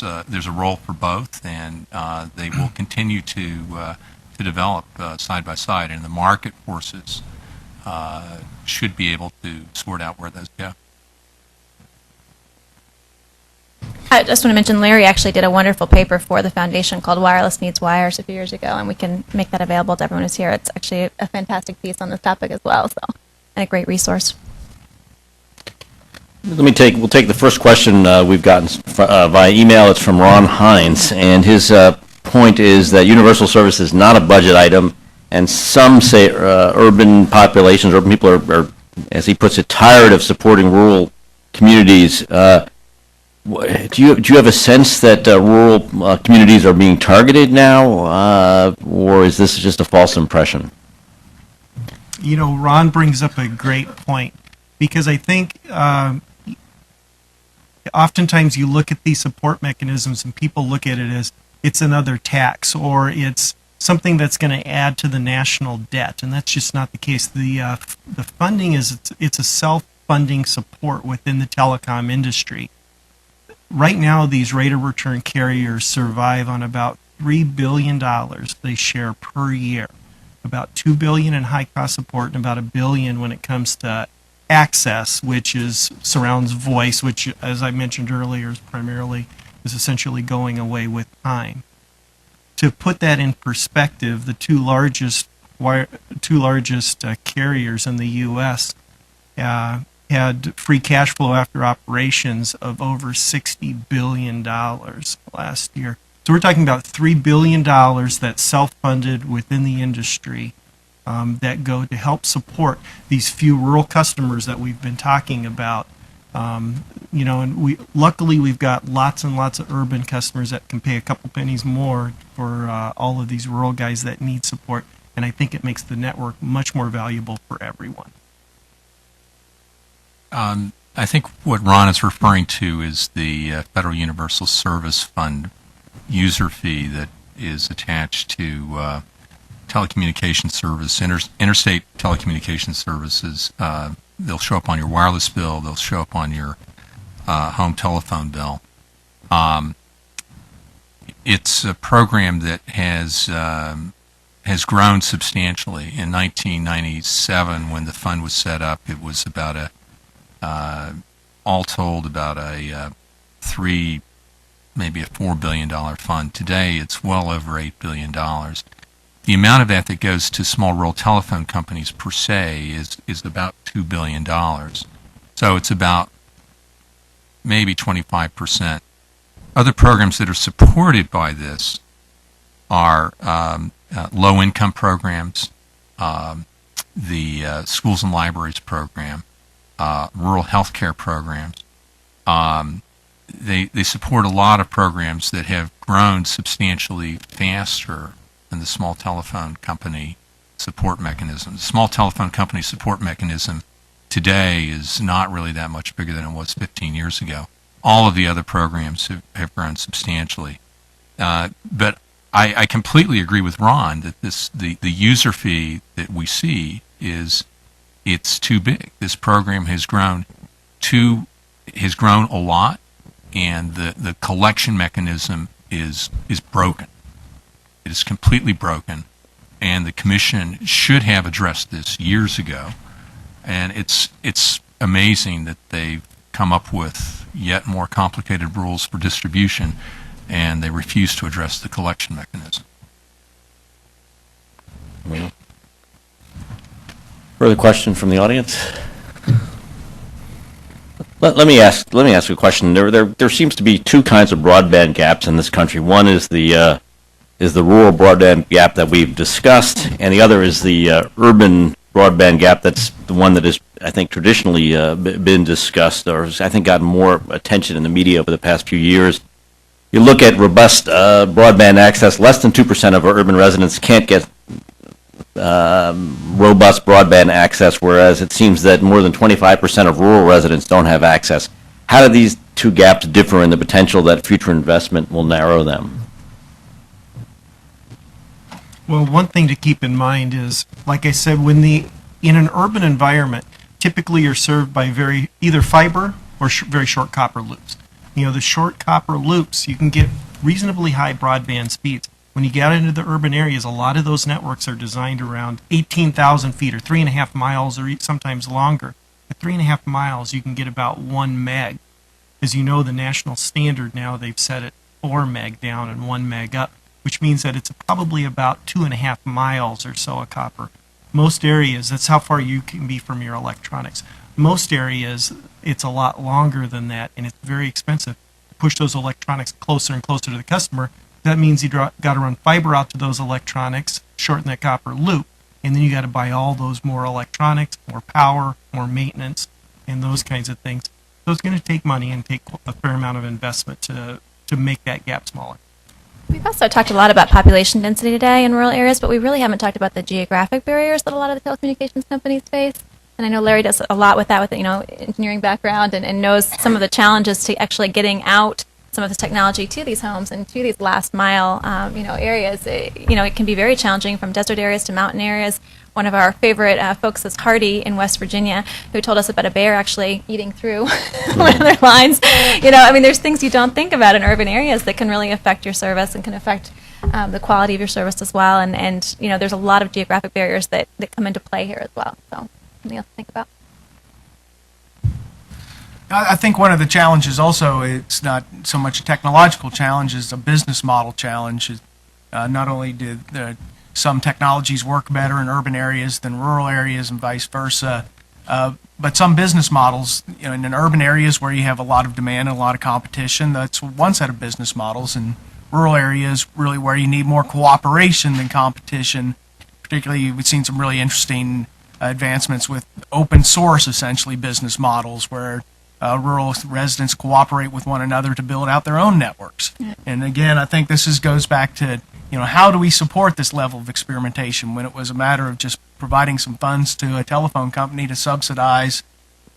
a role for both, and they will continue to develop side by side, and the market forces should be able to sort out where those go. I just want to mention Larry actually did a wonderful paper for the foundation called Wireless Needs Wires a few years ago, and we can make that available to everyone who's here. It's actually a fantastic piece on this topic as well, so, and a great resource. We'll take the first question we've gotten via email. It's from Ron Hines, and his point is that universal service is not a budget item, and some say urban populations, urban people are, as he puts it, tired of supporting rural communities. Do you have a sense that rural communities are being targeted now, or is this just a false impression? You know, Ron brings up a great point, because I think oftentimes you look at these support mechanisms and people look at it as it's another tax or it's something that's going to add to the national debt, and that's just not the case. The funding is it's a self-funding support within the telecom industry. Right now, these rate of return carriers survive on about $3 billion they share per year. About $2 billion in high cost support and about $1 billion when it comes to access, which surrounds voice, which, as I mentioned earlier, is essentially going away with time. To put that in perspective, the two largest carriers in the U.S. Had free cash flow after operations of over $60 billion last year. So we're talking about $3 billion that's self-funded within the industry that go to help support these few rural customers that we've been talking about. And luckily we've got lots and lots of urban customers that can pay a couple pennies more for all of these rural guys that need support. And I think it makes the network much more valuable for everyone. I think what Ron is referring to is the Federal Universal Service Fund user fee that is attached to telecommunications service, interstate telecommunications services. They'll show up on your wireless bill. They'll show up on your home telephone bill. It's a program that has grown substantially. In 1997, when the fund was set up, it was about all told, about a maybe a $4 billion fund. Today, it's well over $8 billion. The amount of that goes to small rural telephone companies per se is about $2 billion. So it's about maybe 25%. Other programs that are supported by this are low-income programs, the schools and libraries program, rural health care programs. They support a lot of programs that have grown substantially faster than the small telephone company support mechanism. The small telephone company support mechanism today is not really that much bigger than it was 15 years ago. All of the other programs have grown substantially. But I completely agree with Ron that the user fee that we see it's too big. This program has grown a lot, and the collection mechanism is broken. It is completely broken, and the Commission should have addressed this years ago. And it's amazing that they've come up with yet more complicated rules for distribution, and they refuse to address the collection mechanism. Further question from the audience? Let me ask you a question. There seems to be two kinds of broadband gaps in this country. One is the rural broadband gap that we've discussed, and the other is the urban broadband gap. That's the one that has, I think, traditionally been discussed, or has, I think, gotten more attention in the media over the past few years. You look at robust broadband access, less than 2% of our urban residents can't get robust broadband access, whereas it seems that more than 25% of rural residents don't have access. How do these two gaps differ in the potential that future investment will narrow them? Well, one thing to keep in mind is, like I said, in an urban environment, typically you're served by either fiber or very short copper loops. You know, the short copper loops, you can get reasonably high broadband speeds. When you get into the urban areas, a lot of those networks are designed around 18,000 feet or 3.5 miles or sometimes longer. At 3.5 miles, you can get about 1 meg. As you know, the national standard now, they've set it 4 meg down and 1 meg up, which means that it's probably about 2.5 miles or so of copper. Most areas, that's how far you can be from your electronics. Most areas, it's a lot longer than that, and it's very expensive to push those electronics closer and closer to the customer. That means you got to run fiber out to those electronics, shorten that copper loop, and then you got to buy all those more electronics, more power, more maintenance, and those kinds of things. So it's going to take money and take a fair amount of investment to make that gap smaller. We've also talked a lot about population density today in rural areas, but we really haven't talked about the geographic barriers that a lot of the telecommunications companies face. And I know Larry does a lot with that, with engineering background, and knows some of the challenges to actually getting out some of this technology to these homes and to these last mile, areas. It can be very challenging, from desert areas to mountain areas. One of our favorite folks is Hardy in West Virginia, who told us about a bear actually eating through one of their lines. There's things you don't think about in urban areas that can really affect your service and can affect the quality of your service as well. And there's a lot of geographic barriers that come into play here as well. So something else to think about. I think one of the challenges also, it's not so much a technological challenge as a business model challenge. Not only do some technologies work better in urban areas than rural areas and vice versa, but some business models, in urban areas where you have a lot of demand and a lot of competition, that's one set of business models. In rural areas, really where you need more cooperation than competition, particularly we've seen some really interesting advancements with open source, essentially, business models where rural residents cooperate with one another to build out their own networks. And again, I think this goes back to, how do we support this level of experimentation? When it was a matter of just providing some funds to a telephone company to subsidize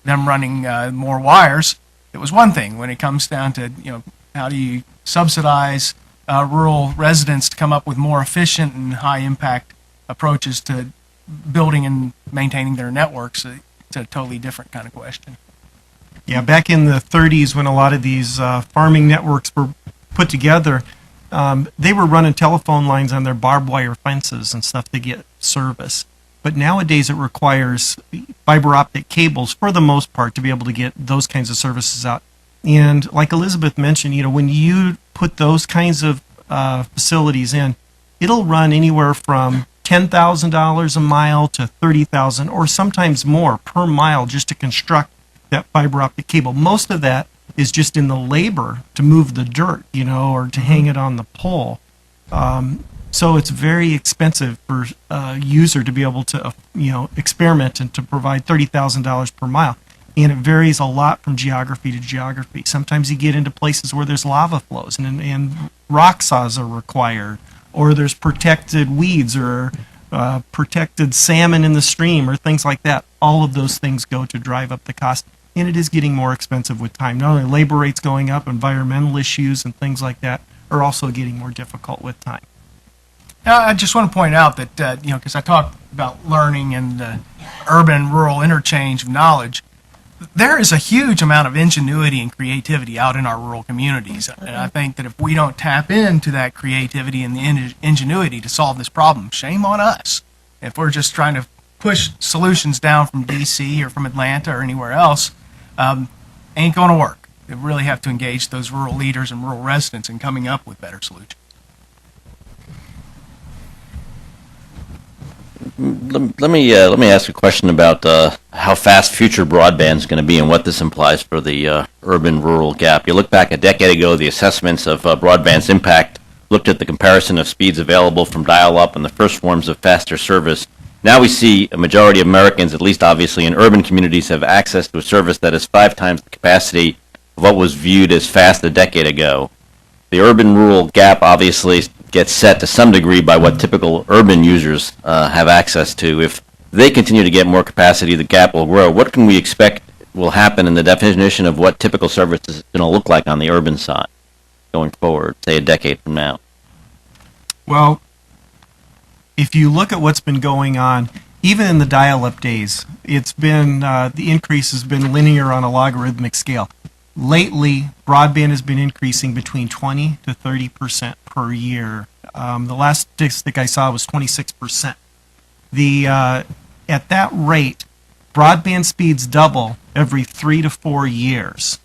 them running more wires, it was one thing. When it comes down to, how do you subsidize rural residents to come up with more efficient and high-impact approaches to building and maintaining their networks, it's a totally different kind of question. Yeah, back in the 30s, when a lot of these farming networks were put together, they were running telephone lines on their barbed wire fences and stuff to get service. But nowadays it requires fiber optic cables, for the most part, to be able to get those kinds of services out. And like Elizabeth mentioned, when you put those kinds of facilities in, it'll run anywhere from $10,000 a mile to $30,000 or sometimes more per mile just to construct that fiber optic cable. Most of that is just in the labor to move the dirt, or to hang it on the pole. So it's very expensive for a user to be able to, experiment and to provide $30,000 per mile. And it varies a lot from geography to geography. Sometimes you get into places where there's lava flows and rock saws are required, or there's protected weeds or protected salmon in the stream or things like that. All of those things go to drive up the cost. And it is getting more expensive with time. Not only labor rates going up, environmental issues and things like that are also getting more difficult with time. I just want to point out that, because I talked about learning and the urban-rural interchange of knowledge, there is a huge amount of ingenuity and creativity out in our rural communities. And I think that if we don't tap into that creativity and the ingenuity to solve this problem, shame on us. If we're just trying to push solutions down from D.C. or from Atlanta or anywhere else, ain't going to work. They really have to engage those rural leaders and rural residents in coming up with better solutions. Let me ask a question about how fast future broadband is going to be and what this implies for the urban-rural gap. You look back a decade ago, the assessments of broadband's impact looked at the comparison of speeds available from dial-up and the first forms of faster service. Now we see a majority of Americans, at least obviously in urban communities, have access to a service that is 5 times the capacity of what was viewed as fast a decade ago. The urban-rural gap obviously gets set to some degree by what typical urban users have access to. If they continue to get more capacity, the gap will grow. What can we expect will happen in the definition of what typical service is going to look like on the urban side going forward, say a decade from now? Well, if you look at what's been going on, even in the dial-up days, it's been the increase has been linear on a logarithmic scale. Lately, broadband has been increasing between 20 to 30% per year. The last statistic I saw was 26%. At that rate, broadband speeds double every 3 to 4 years.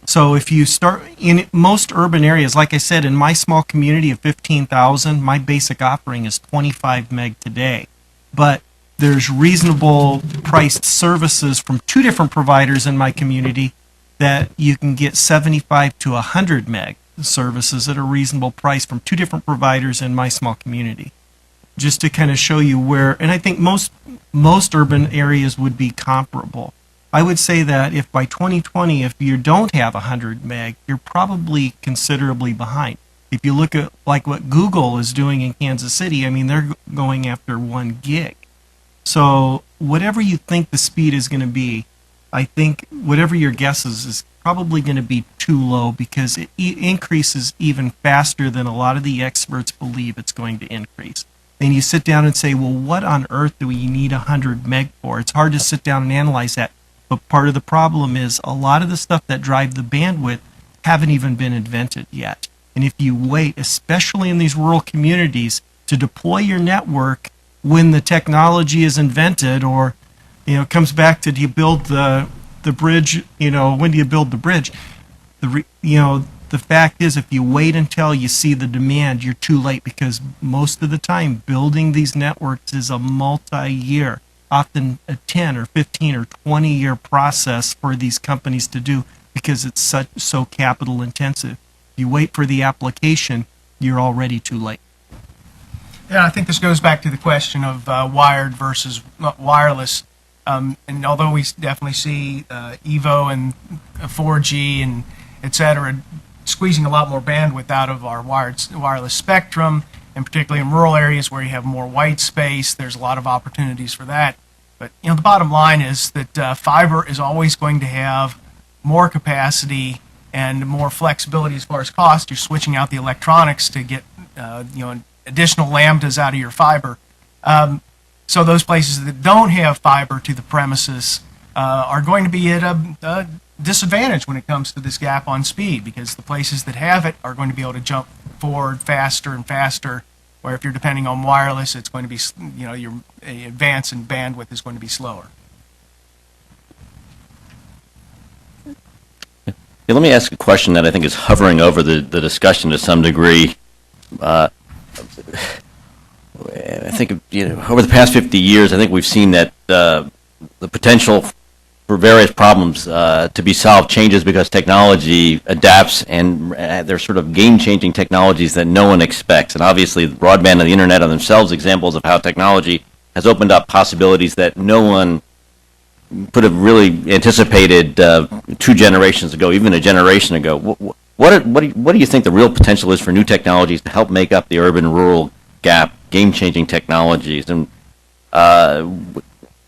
So if you start in most urban areas, like I said, in my small community of 15,000, my basic offering is 25 meg today. But there's reasonable priced services from 2 different providers in my community that you can get 75 to 100 meg services at a reasonable price from 2 different providers in my small community. Just to kind of show you where, and I think most urban areas would be comparable. I would say that if by 2020, if you don't have 100 meg, you're probably considerably behind. If you look at like what Google is doing in Kansas City, I mean, they're going after 1 gig. So whatever you think the speed is going to be, I think whatever your guess is probably going to be too low because it increases even faster than a lot of the experts believe it's going to increase. Then you sit down and say, well, what on earth do we need 100 meg for? It's hard to sit down and analyze that. But part of the problem is a lot of the stuff that drive the bandwidth haven't even been invented yet. And if you wait, especially in these rural communities, to deploy your network when the technology is invented, or it comes back to, do you build the bridge? When do you build the bridge? The fact is, if you wait until you see the demand, you're too late, because most of the time building these networks is a multi-year, often a 10 or 15 or 20-year process for these companies to do, because it's so capital intensive. If you wait for the application, you're already too late. Yeah, I think this goes back to the question of wired versus wireless. And although we definitely see EVO and 4G and et cetera squeezing a lot more bandwidth out of our wireless spectrum, and particularly in rural areas where you have more white space, there's a lot of opportunities for that. But the bottom line is that fiber is always going to have more capacity and more flexibility as far as cost. You're switching out the electronics to get additional lambdas out of your fiber. So those places that don't have fiber to the premises are going to be at a disadvantage when it comes to this gap on speed, because the places that have it are going to be able to jump forward faster and faster, where if you're depending on wireless, it's going to be, your advance in bandwidth is going to be slower. Yeah, let me ask a question that I think is hovering over the discussion to some degree. I think over the past 50 years, I think we've seen that the potential for various problems to be solved changes because technology adapts, and they're sort of game-changing technologies that no one expects. And obviously, the broadband and the internet are themselves examples of how technology has opened up possibilities that no one could have really anticipated 2 generations ago, even a generation ago. What do you think the real potential is for new technologies to help make up the urban-rural gap, game-changing technologies, and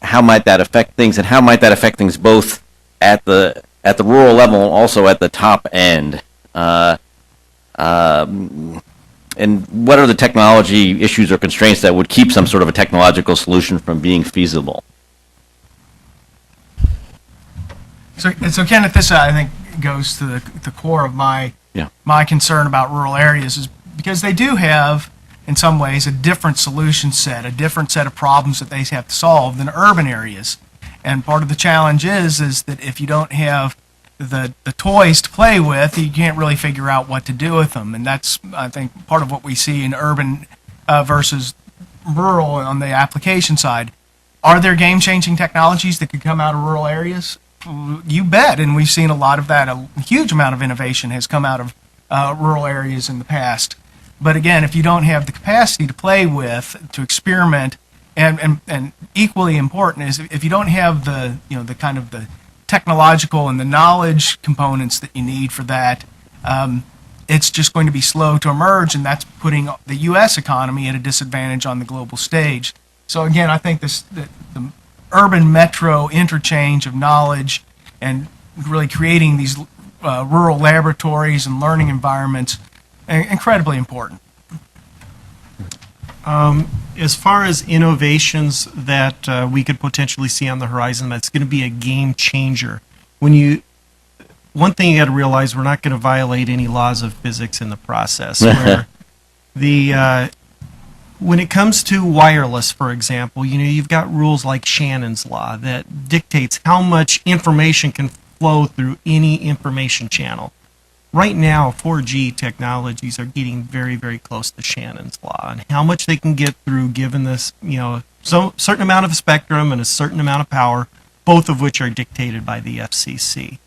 how might that affect things, and how might that affect things both at the rural level and also at the top end? And what are the technology issues or constraints that would keep some sort of a technological solution from being feasible? So Kenneth, this I think goes to the core of my concern about rural areas, is because they do have, in some ways, a different solution set, a different set of problems that they have to solve than urban areas. And part of the challenge is that if you don't have the toys to play with, you can't really figure out what to do with them. And that's, I think, part of what we see in urban versus rural on the application side. Are there game-changing technologies that could come out of rural areas? You bet, and we've seen a lot of that. A huge amount of innovation has come out of rural areas in the past. But again, if you don't have the capacity to play with, to experiment, and equally important is if you don't have the the kind of the technological and the knowledge components that you need for that, it's just going to be slow to emerge, and that's putting the U.S. economy at a disadvantage on the global stage. So again, I think the urban metro interchange of knowledge and really creating these rural laboratories and learning environments incredibly important. As far as innovations that we could potentially see on the horizon, that's going to be a game changer. One thing you got to realize, we're not going to violate any laws of physics in the process. Where when it comes to wireless, for example, you've got rules like Shannon's law that dictates how much information can flow through any information channel. Right now, 4G technologies are getting very, very close to Shannon's law, and how much they can get through given this, certain amount of spectrum and a certain amount of power, both of which are dictated by the FCC.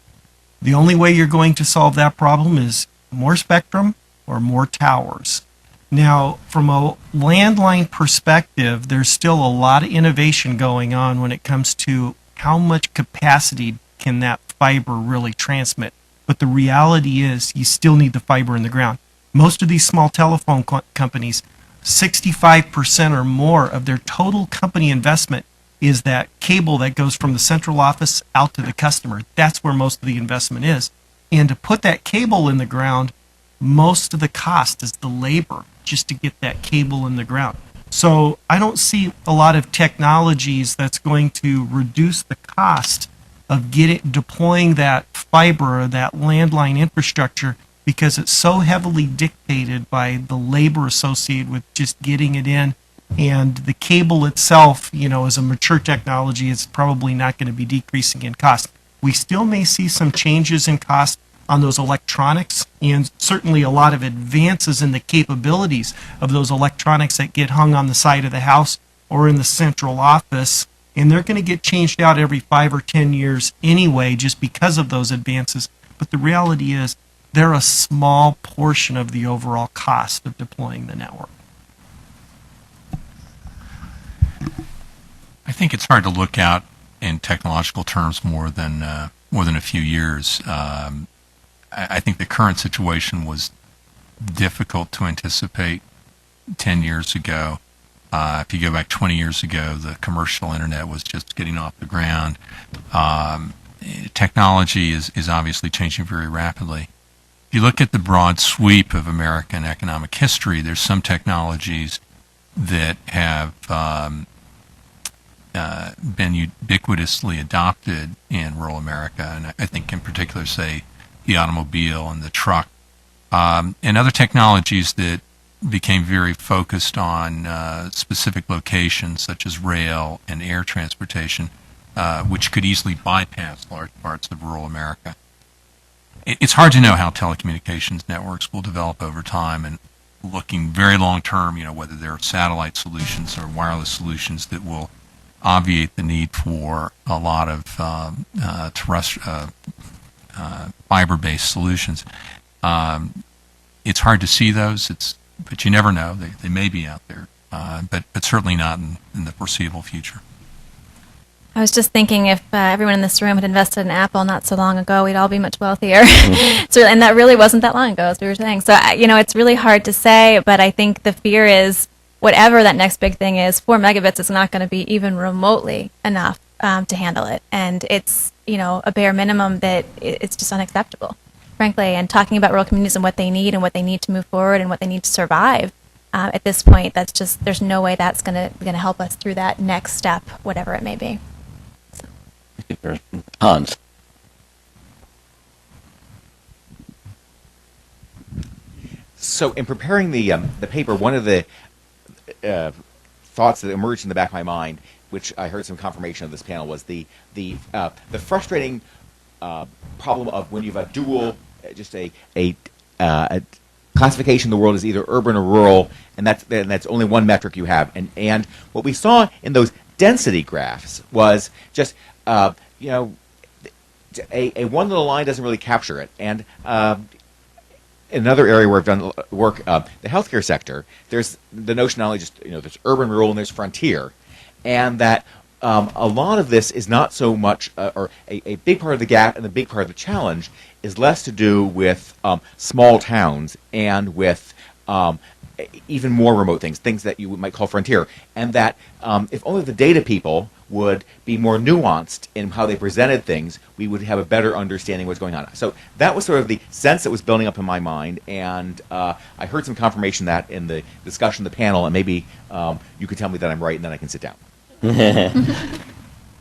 The only way you're going to solve that problem is more spectrum or more towers. Now, from a landline perspective, there's still a lot of innovation going on when it comes to how much capacity can that fiber really transmit. But the reality is you still need the fiber in the ground. Most of these small telephone companies, 65% or more of their total company investment is that cable that goes from the central office out to the customer. That's where most of the investment is. And to put that cable in the ground, most of the cost is the labor just to get that cable in the ground. So I don't see a lot of technologies that's going to reduce the cost of deploying that fiber or that landline infrastructure, because it's so heavily dictated by the labor associated with just getting it in. And the cable itself, as a mature technology, it's probably not going to be decreasing in cost. We still may see some changes in cost on those electronics, and certainly a lot of advances in the capabilities of those electronics that get hung on the side of the house or in the central office. And they're going to get changed out every 5 or 10 years anyway, just because of those advances. But the reality is, they're a small portion of the overall cost of deploying the network. I think it's hard to look out in technological terms more than a few years. I think the current situation was difficult to anticipate 10 years ago. If you go back 20 years ago, the commercial internet was just getting off the ground. Technology is obviously changing very rapidly. If you look at the broad sweep of American economic history, there's some technologies that have been ubiquitously adopted in rural America, and I think in particular, say, the automobile and the truck, and other technologies that became very focused on specific locations such as rail and air transportation, which could easily bypass large parts of rural America. It's hard to know how telecommunications networks will develop over time, and looking very long term, whether they're satellite solutions or wireless solutions that will obviate the need for a lot of fiber-based solutions. It's hard to see those, but you never know. They may be out there, but certainly not in the foreseeable future. I was just thinking if everyone in this room had invested in Apple not so long ago, we'd all be much wealthier. And that really wasn't that long ago, as we were saying. So, it's really hard to say, but I think the fear is whatever that next big thing is, 4 megabits is not going to be even remotely enough to handle it. And it's, a bare minimum that it's just unacceptable, frankly. And talking about rural communities and what they need to move forward and what they need to survive, at this point, there's no way that's going to help us through that next step, whatever it may be. Hans. So in preparing the paper, one of the thoughts that emerged in the back of my mind, which I heard some confirmation of this panel, was the frustrating problem of when you have a dual, just a classification of the world is either urban or rural, and that's only one metric you have. And what we saw in those density graphs was just you know, a one little line doesn't really capture it. And another area where I've done work, the healthcare sector, there's the notion not only just, you know, there's urban, rural, and there's frontier, and that a lot of this is not so much, or a big part of the gap and the big part of the challenge is less to do with small towns and with even more remote things that you might call frontier, and that if only the data people would be more nuanced in how they presented things, we would have a better understanding of what's going on. So that was sort of the sense that was building up in my mind, and I heard some confirmation that in the discussion of the panel, and maybe you could tell me that I'm right, and then I can sit down.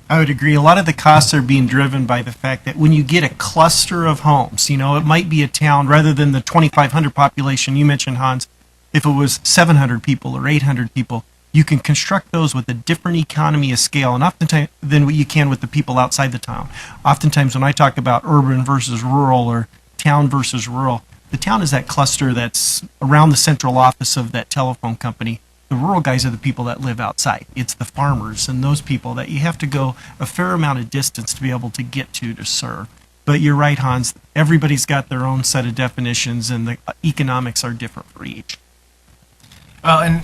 I would agree. A lot of the costs are being driven by the fact that when you get a cluster of homes, you know, it might be a town rather than the 2,500 population you mentioned, Hans. If it was 700 people or 800 people, you can construct those with a different economy of scale, and oftentimes than what you can with the people outside the town. Oftentimes, when I talk about urban versus rural or town versus rural, the town is that cluster that's around the central office of that telephone company. The rural guys are the people that live outside. It's the farmers and those people that you have to go a fair amount of distance to be able to get to serve. But you're right, Hans. Everybody's got their own set of definitions, and the economics are different for each. Well, and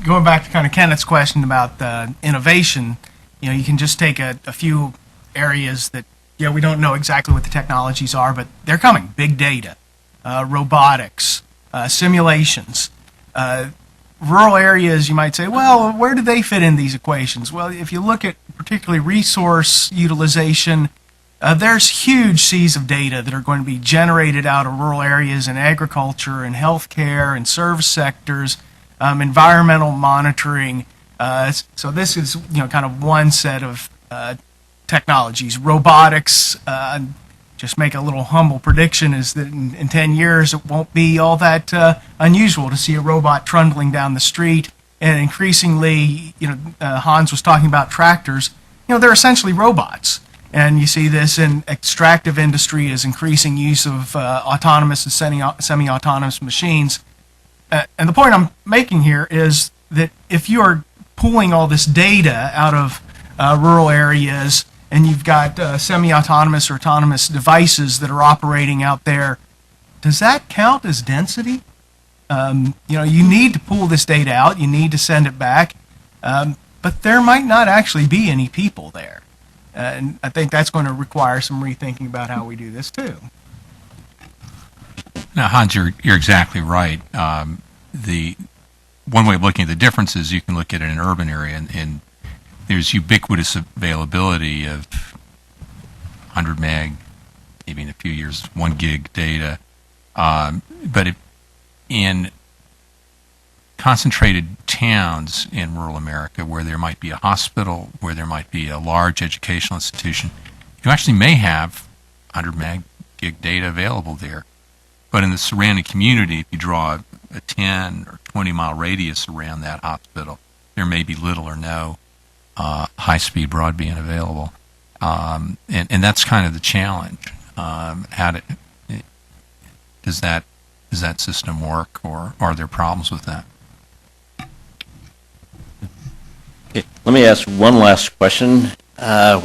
going back to kind of Kenneth's question about innovation, you know, you can just take a few areas that, you know, we don't know exactly what the technologies are, but they're coming. Big data, robotics, simulations. Rural areas, you might say, well, where do they fit in these equations? Well, if you look at particularly resource utilization, there's huge seas of data that are going to be generated out of rural areas in agriculture and healthcare and service sectors, environmental monitoring. So this is, you know, kind of one set of technologies. Robotics, just make a little humble prediction, is that in 10 years it won't be all that unusual to see a robot trundling down the street. And increasingly, you know, Hans was talking about tractors. You know, they're essentially robots. And you see this in extractive industry as increasing use of autonomous and semi-autonomous machines. And the point I'm making here is that if you are pulling all this data out of rural areas, and you've got semi-autonomous or autonomous devices that are operating out there, does that count as density? You know, you need to pull this data out, you need to send it back, but there might not actually be any people there. And I think that's going to require some rethinking about how we do this too. Now, Hans, you're exactly right. The one way of looking at the differences, you can look at it in an urban area, and there's ubiquitous availability of 100 meg, maybe in a few years, 1 gig data. But in concentrated towns in rural America, where there might be a hospital, where there might be a large educational institution, you actually may have 100 meg gig data available there. But in the surrounding community, if you draw a 10 or 20 mile radius around that hospital, there may be little or no high-speed broadband available, and that's kind of the challenge. Does that system work, or are there problems with that? Okay, let me ask one last question,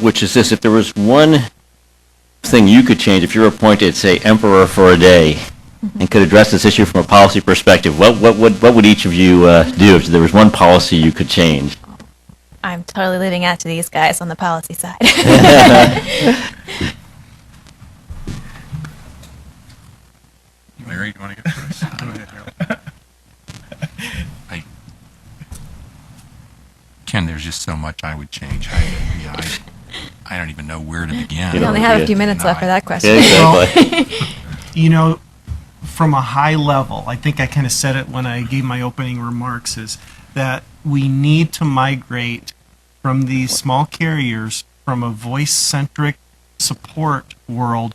which is this: if there was one thing you could change, if you were appointed, say, emperor for a day, and could address this issue from a policy perspective, what would each of you do if there was one policy you could change? I'm totally leaving it to these guys on the policy side. Larry, do you want to go first? Go ahead, Harold. Ken, there's just so much I would change. I don't even know where to begin. We only have a few minutes left for that question. Yeah, exactly. You know, from a high level, I think I kind of said it when I gave my opening remarks, is that we need to migrate from these small carriers from a voice-centric support world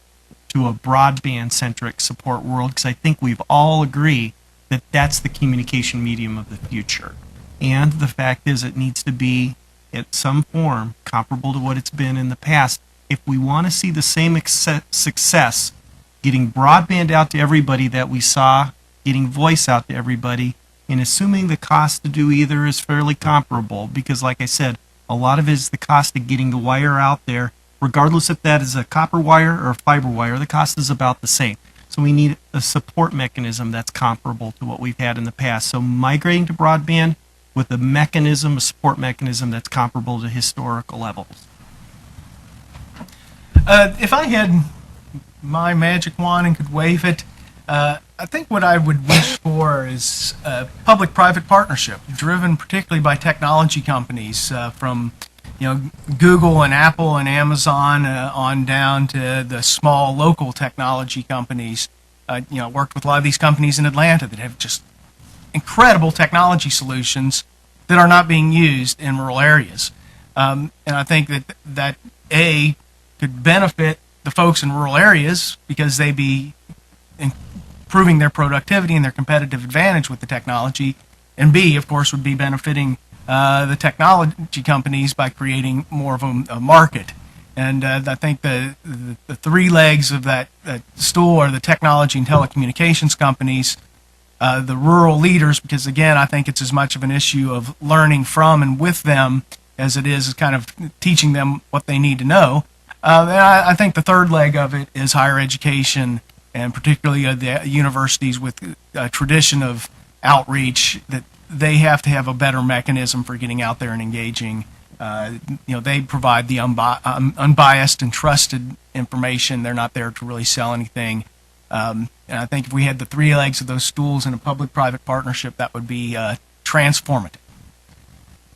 to a broadband-centric support world, because I think we've all agreed that that's the communication medium of the future. And the fact is, it needs to be, at some form, comparable to what it's been in the past. If we want to see the same success getting broadband out to everybody that we saw getting voice out to everybody, and assuming the cost to do either is fairly comparable, because like I said, a lot of it is the cost of getting the wire out there, regardless if that is a copper wire or a fiber wire, the cost is about the same. So we need a support mechanism that's comparable to what we've had in the past. So migrating to broadband with a mechanism, a support mechanism that's comparable to historical levels. If I had my magic wand and could wave it, I think what I would wish for is a public-private partnership, driven particularly by technology companies, from Google and Apple and Amazon on down to the small local technology companies. Worked with a lot of these companies in Atlanta that have just incredible technology solutions that are not being used in rural areas. And I think that could benefit the folks in rural areas because they'd be improving their productivity and their competitive advantage with the technology, and B, of course, would be benefiting the technology companies by creating more of a market. And I think the three legs of that stool are the technology and telecommunications companies, the rural leaders, because again, I think it's as much of an issue of learning from and with them as it is kind of teaching them what they need to know. And I think the third leg of it is higher education, and particularly the universities with a tradition of outreach, that they have to have a better mechanism for getting out there and engaging. They provide the unbiased and trusted information. They're not there to really sell anything. And I think if we had the three legs of those stools in a public-private partnership, that would be transformative.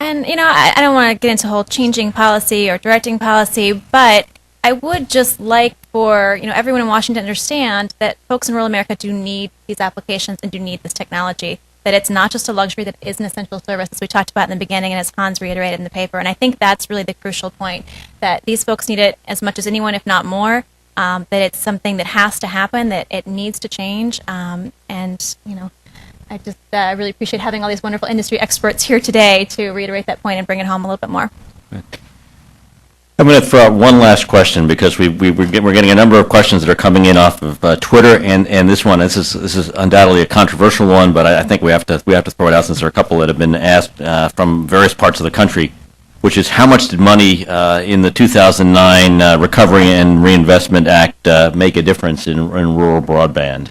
And, I don't want to get into whole changing policy or directing policy, but I would just like for, everyone in Washington to understand that folks in rural America do need these applications and do need this technology, that it's not just a luxury, that it is an essential service, as we talked about in the beginning and as Hans reiterated in the paper. And I think that's really the crucial point, that these folks need it as much as anyone, if not more, that it's something that has to happen, that it needs to change. I just really appreciate having all these wonderful industry experts here today to reiterate that point and bring it home a little bit more. I'm going to throw out one last question, because we're getting a number of questions that are coming in off of Twitter, and this is undoubtedly a controversial one, but I think we have to throw it out since there are a couple that have been asked from various parts of the country, which is how much did money in the 2009 Recovery and Reinvestment Act make a difference in rural broadband?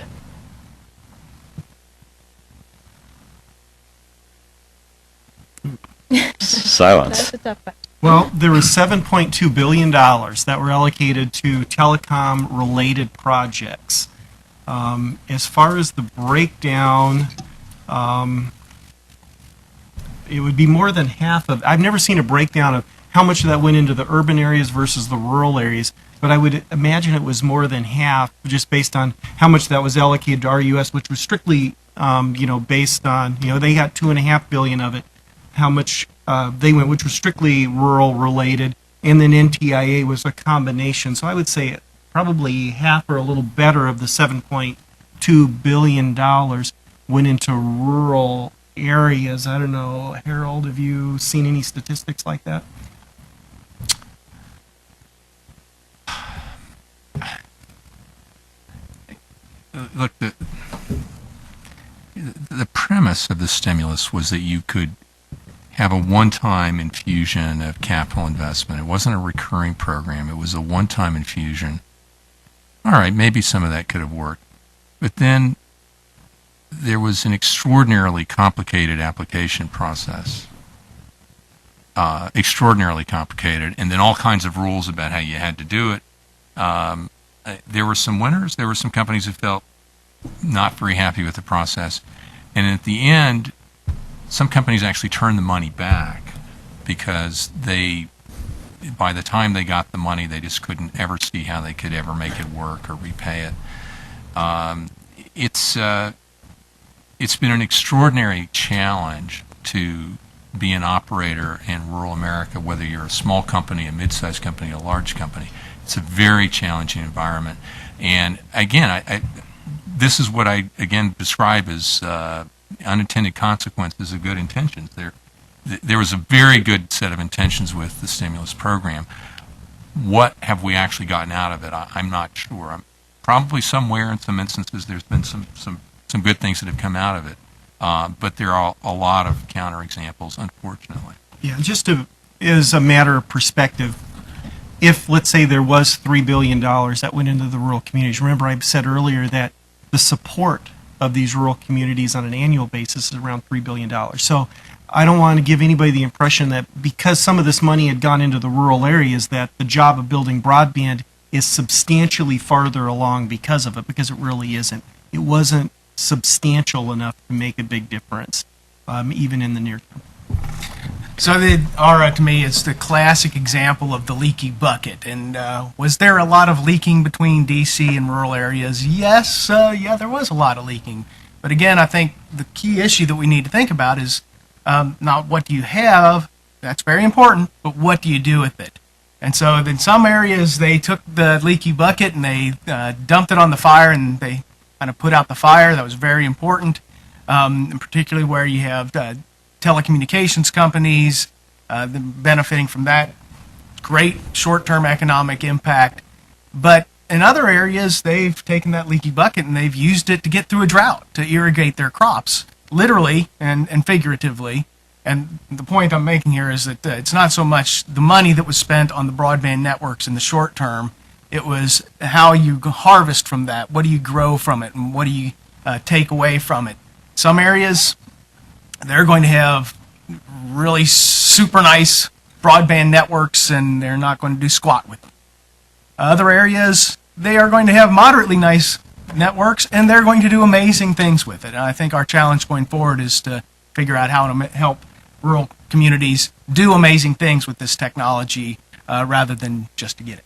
Silence. That's a tough question. Well, there was $7.2 billion that were allocated to telecom-related projects. As far as the breakdown, it would be more than half of. I've never seen a breakdown of how much of that went into the urban areas versus the rural areas, but I would imagine it was more than half, just based on how much that was allocated to RUS, which was strictly, based on, they got $2.5 billion of it. How much they went, which was strictly rural related, and then NTIA was a combination. So I would say probably half or a little better of the $7.2 billion went into rural areas. I don't know, Harold, have you seen any statistics like that? Look, the premise of the stimulus was that you could have a one-time infusion of capital investment. It wasn't a recurring program. It was a one-time infusion. All right, maybe some of that could have worked. But then there was an extraordinarily complicated application process. Extraordinarily complicated, and then all kinds of rules about how you had to do it. There were some winners. There were some companies who felt not very happy with the process. And at the end, some companies actually turned the money back because by the time they got the money, they just couldn't ever see how they could ever make it work or repay it. It's been an extraordinary challenge to be an operator in rural America, whether you're a small company, a mid-sized company, a large company. It's a very challenging environment. And again, this is what I, again, describe as unintended consequences of good intentions. There was a very good set of intentions with the stimulus program. What have we actually gotten out of it? I'm not sure. Probably somewhere in some instances there's been some some good things that have come out of it. But there are a lot of counterexamples, unfortunately. Yeah, just as a matter of perspective, if, let's say, there was $3 billion that went into the rural communities, remember I said earlier that the support of these rural communities on an annual basis is around $3 billion. So I don't want to give anybody the impression that because some of this money had gone into the rural areas that the job of building broadband is substantially farther along because of it, because it really isn't. It wasn't substantial enough to make a big difference, even in the near term. So the ARA to me is the classic example of the leaky bucket. And was there a lot of leaking between DC and rural areas? Yes, yeah, there was a lot of leaking. But again, I think the key issue that we need to think about is not what do you have, that's very important, but what do you do with it? And so in some areas, they took the leaky bucket and they dumped it on the fire and they kind of put out the fire. That was very important, and particularly where you have telecommunications companies benefiting from that. Great short-term economic impact. But in other areas, they've taken that leaky bucket and they've used it to get through a drought, to irrigate their crops, literally and figuratively. And the point I'm making here is that it's not so much the money that was spent on the broadband networks in the short term, it was how you harvest from that, what do you grow from it, and what do you take away from it. Some areas, they're going to have really super nice broadband networks and they're not going to do squat with them. Other areas, they are going to have moderately nice networks and they're going to do amazing things with it. And I think our challenge going forward is to figure out how to help rural communities do amazing things with this technology rather than just to get it.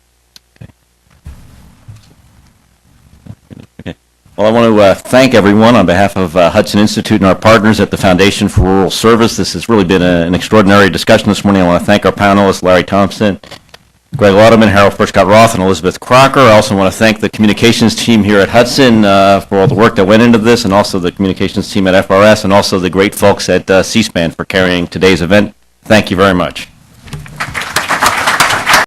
Well, I want to thank everyone on behalf of Hudson Institute and our partners at the Foundation for Rural Service. This has really been an extraordinary discussion this morning. I want to thank our panelists, Larry Thompson, Greg Lauderman, Harold Prescott-Roth, and Elizabeth Crocker. I also want to thank the communications team here at Hudson for all the work that went into this, and also the communications team at FRS, and also the great folks at C-SPAN for carrying today's event. Thank you very much.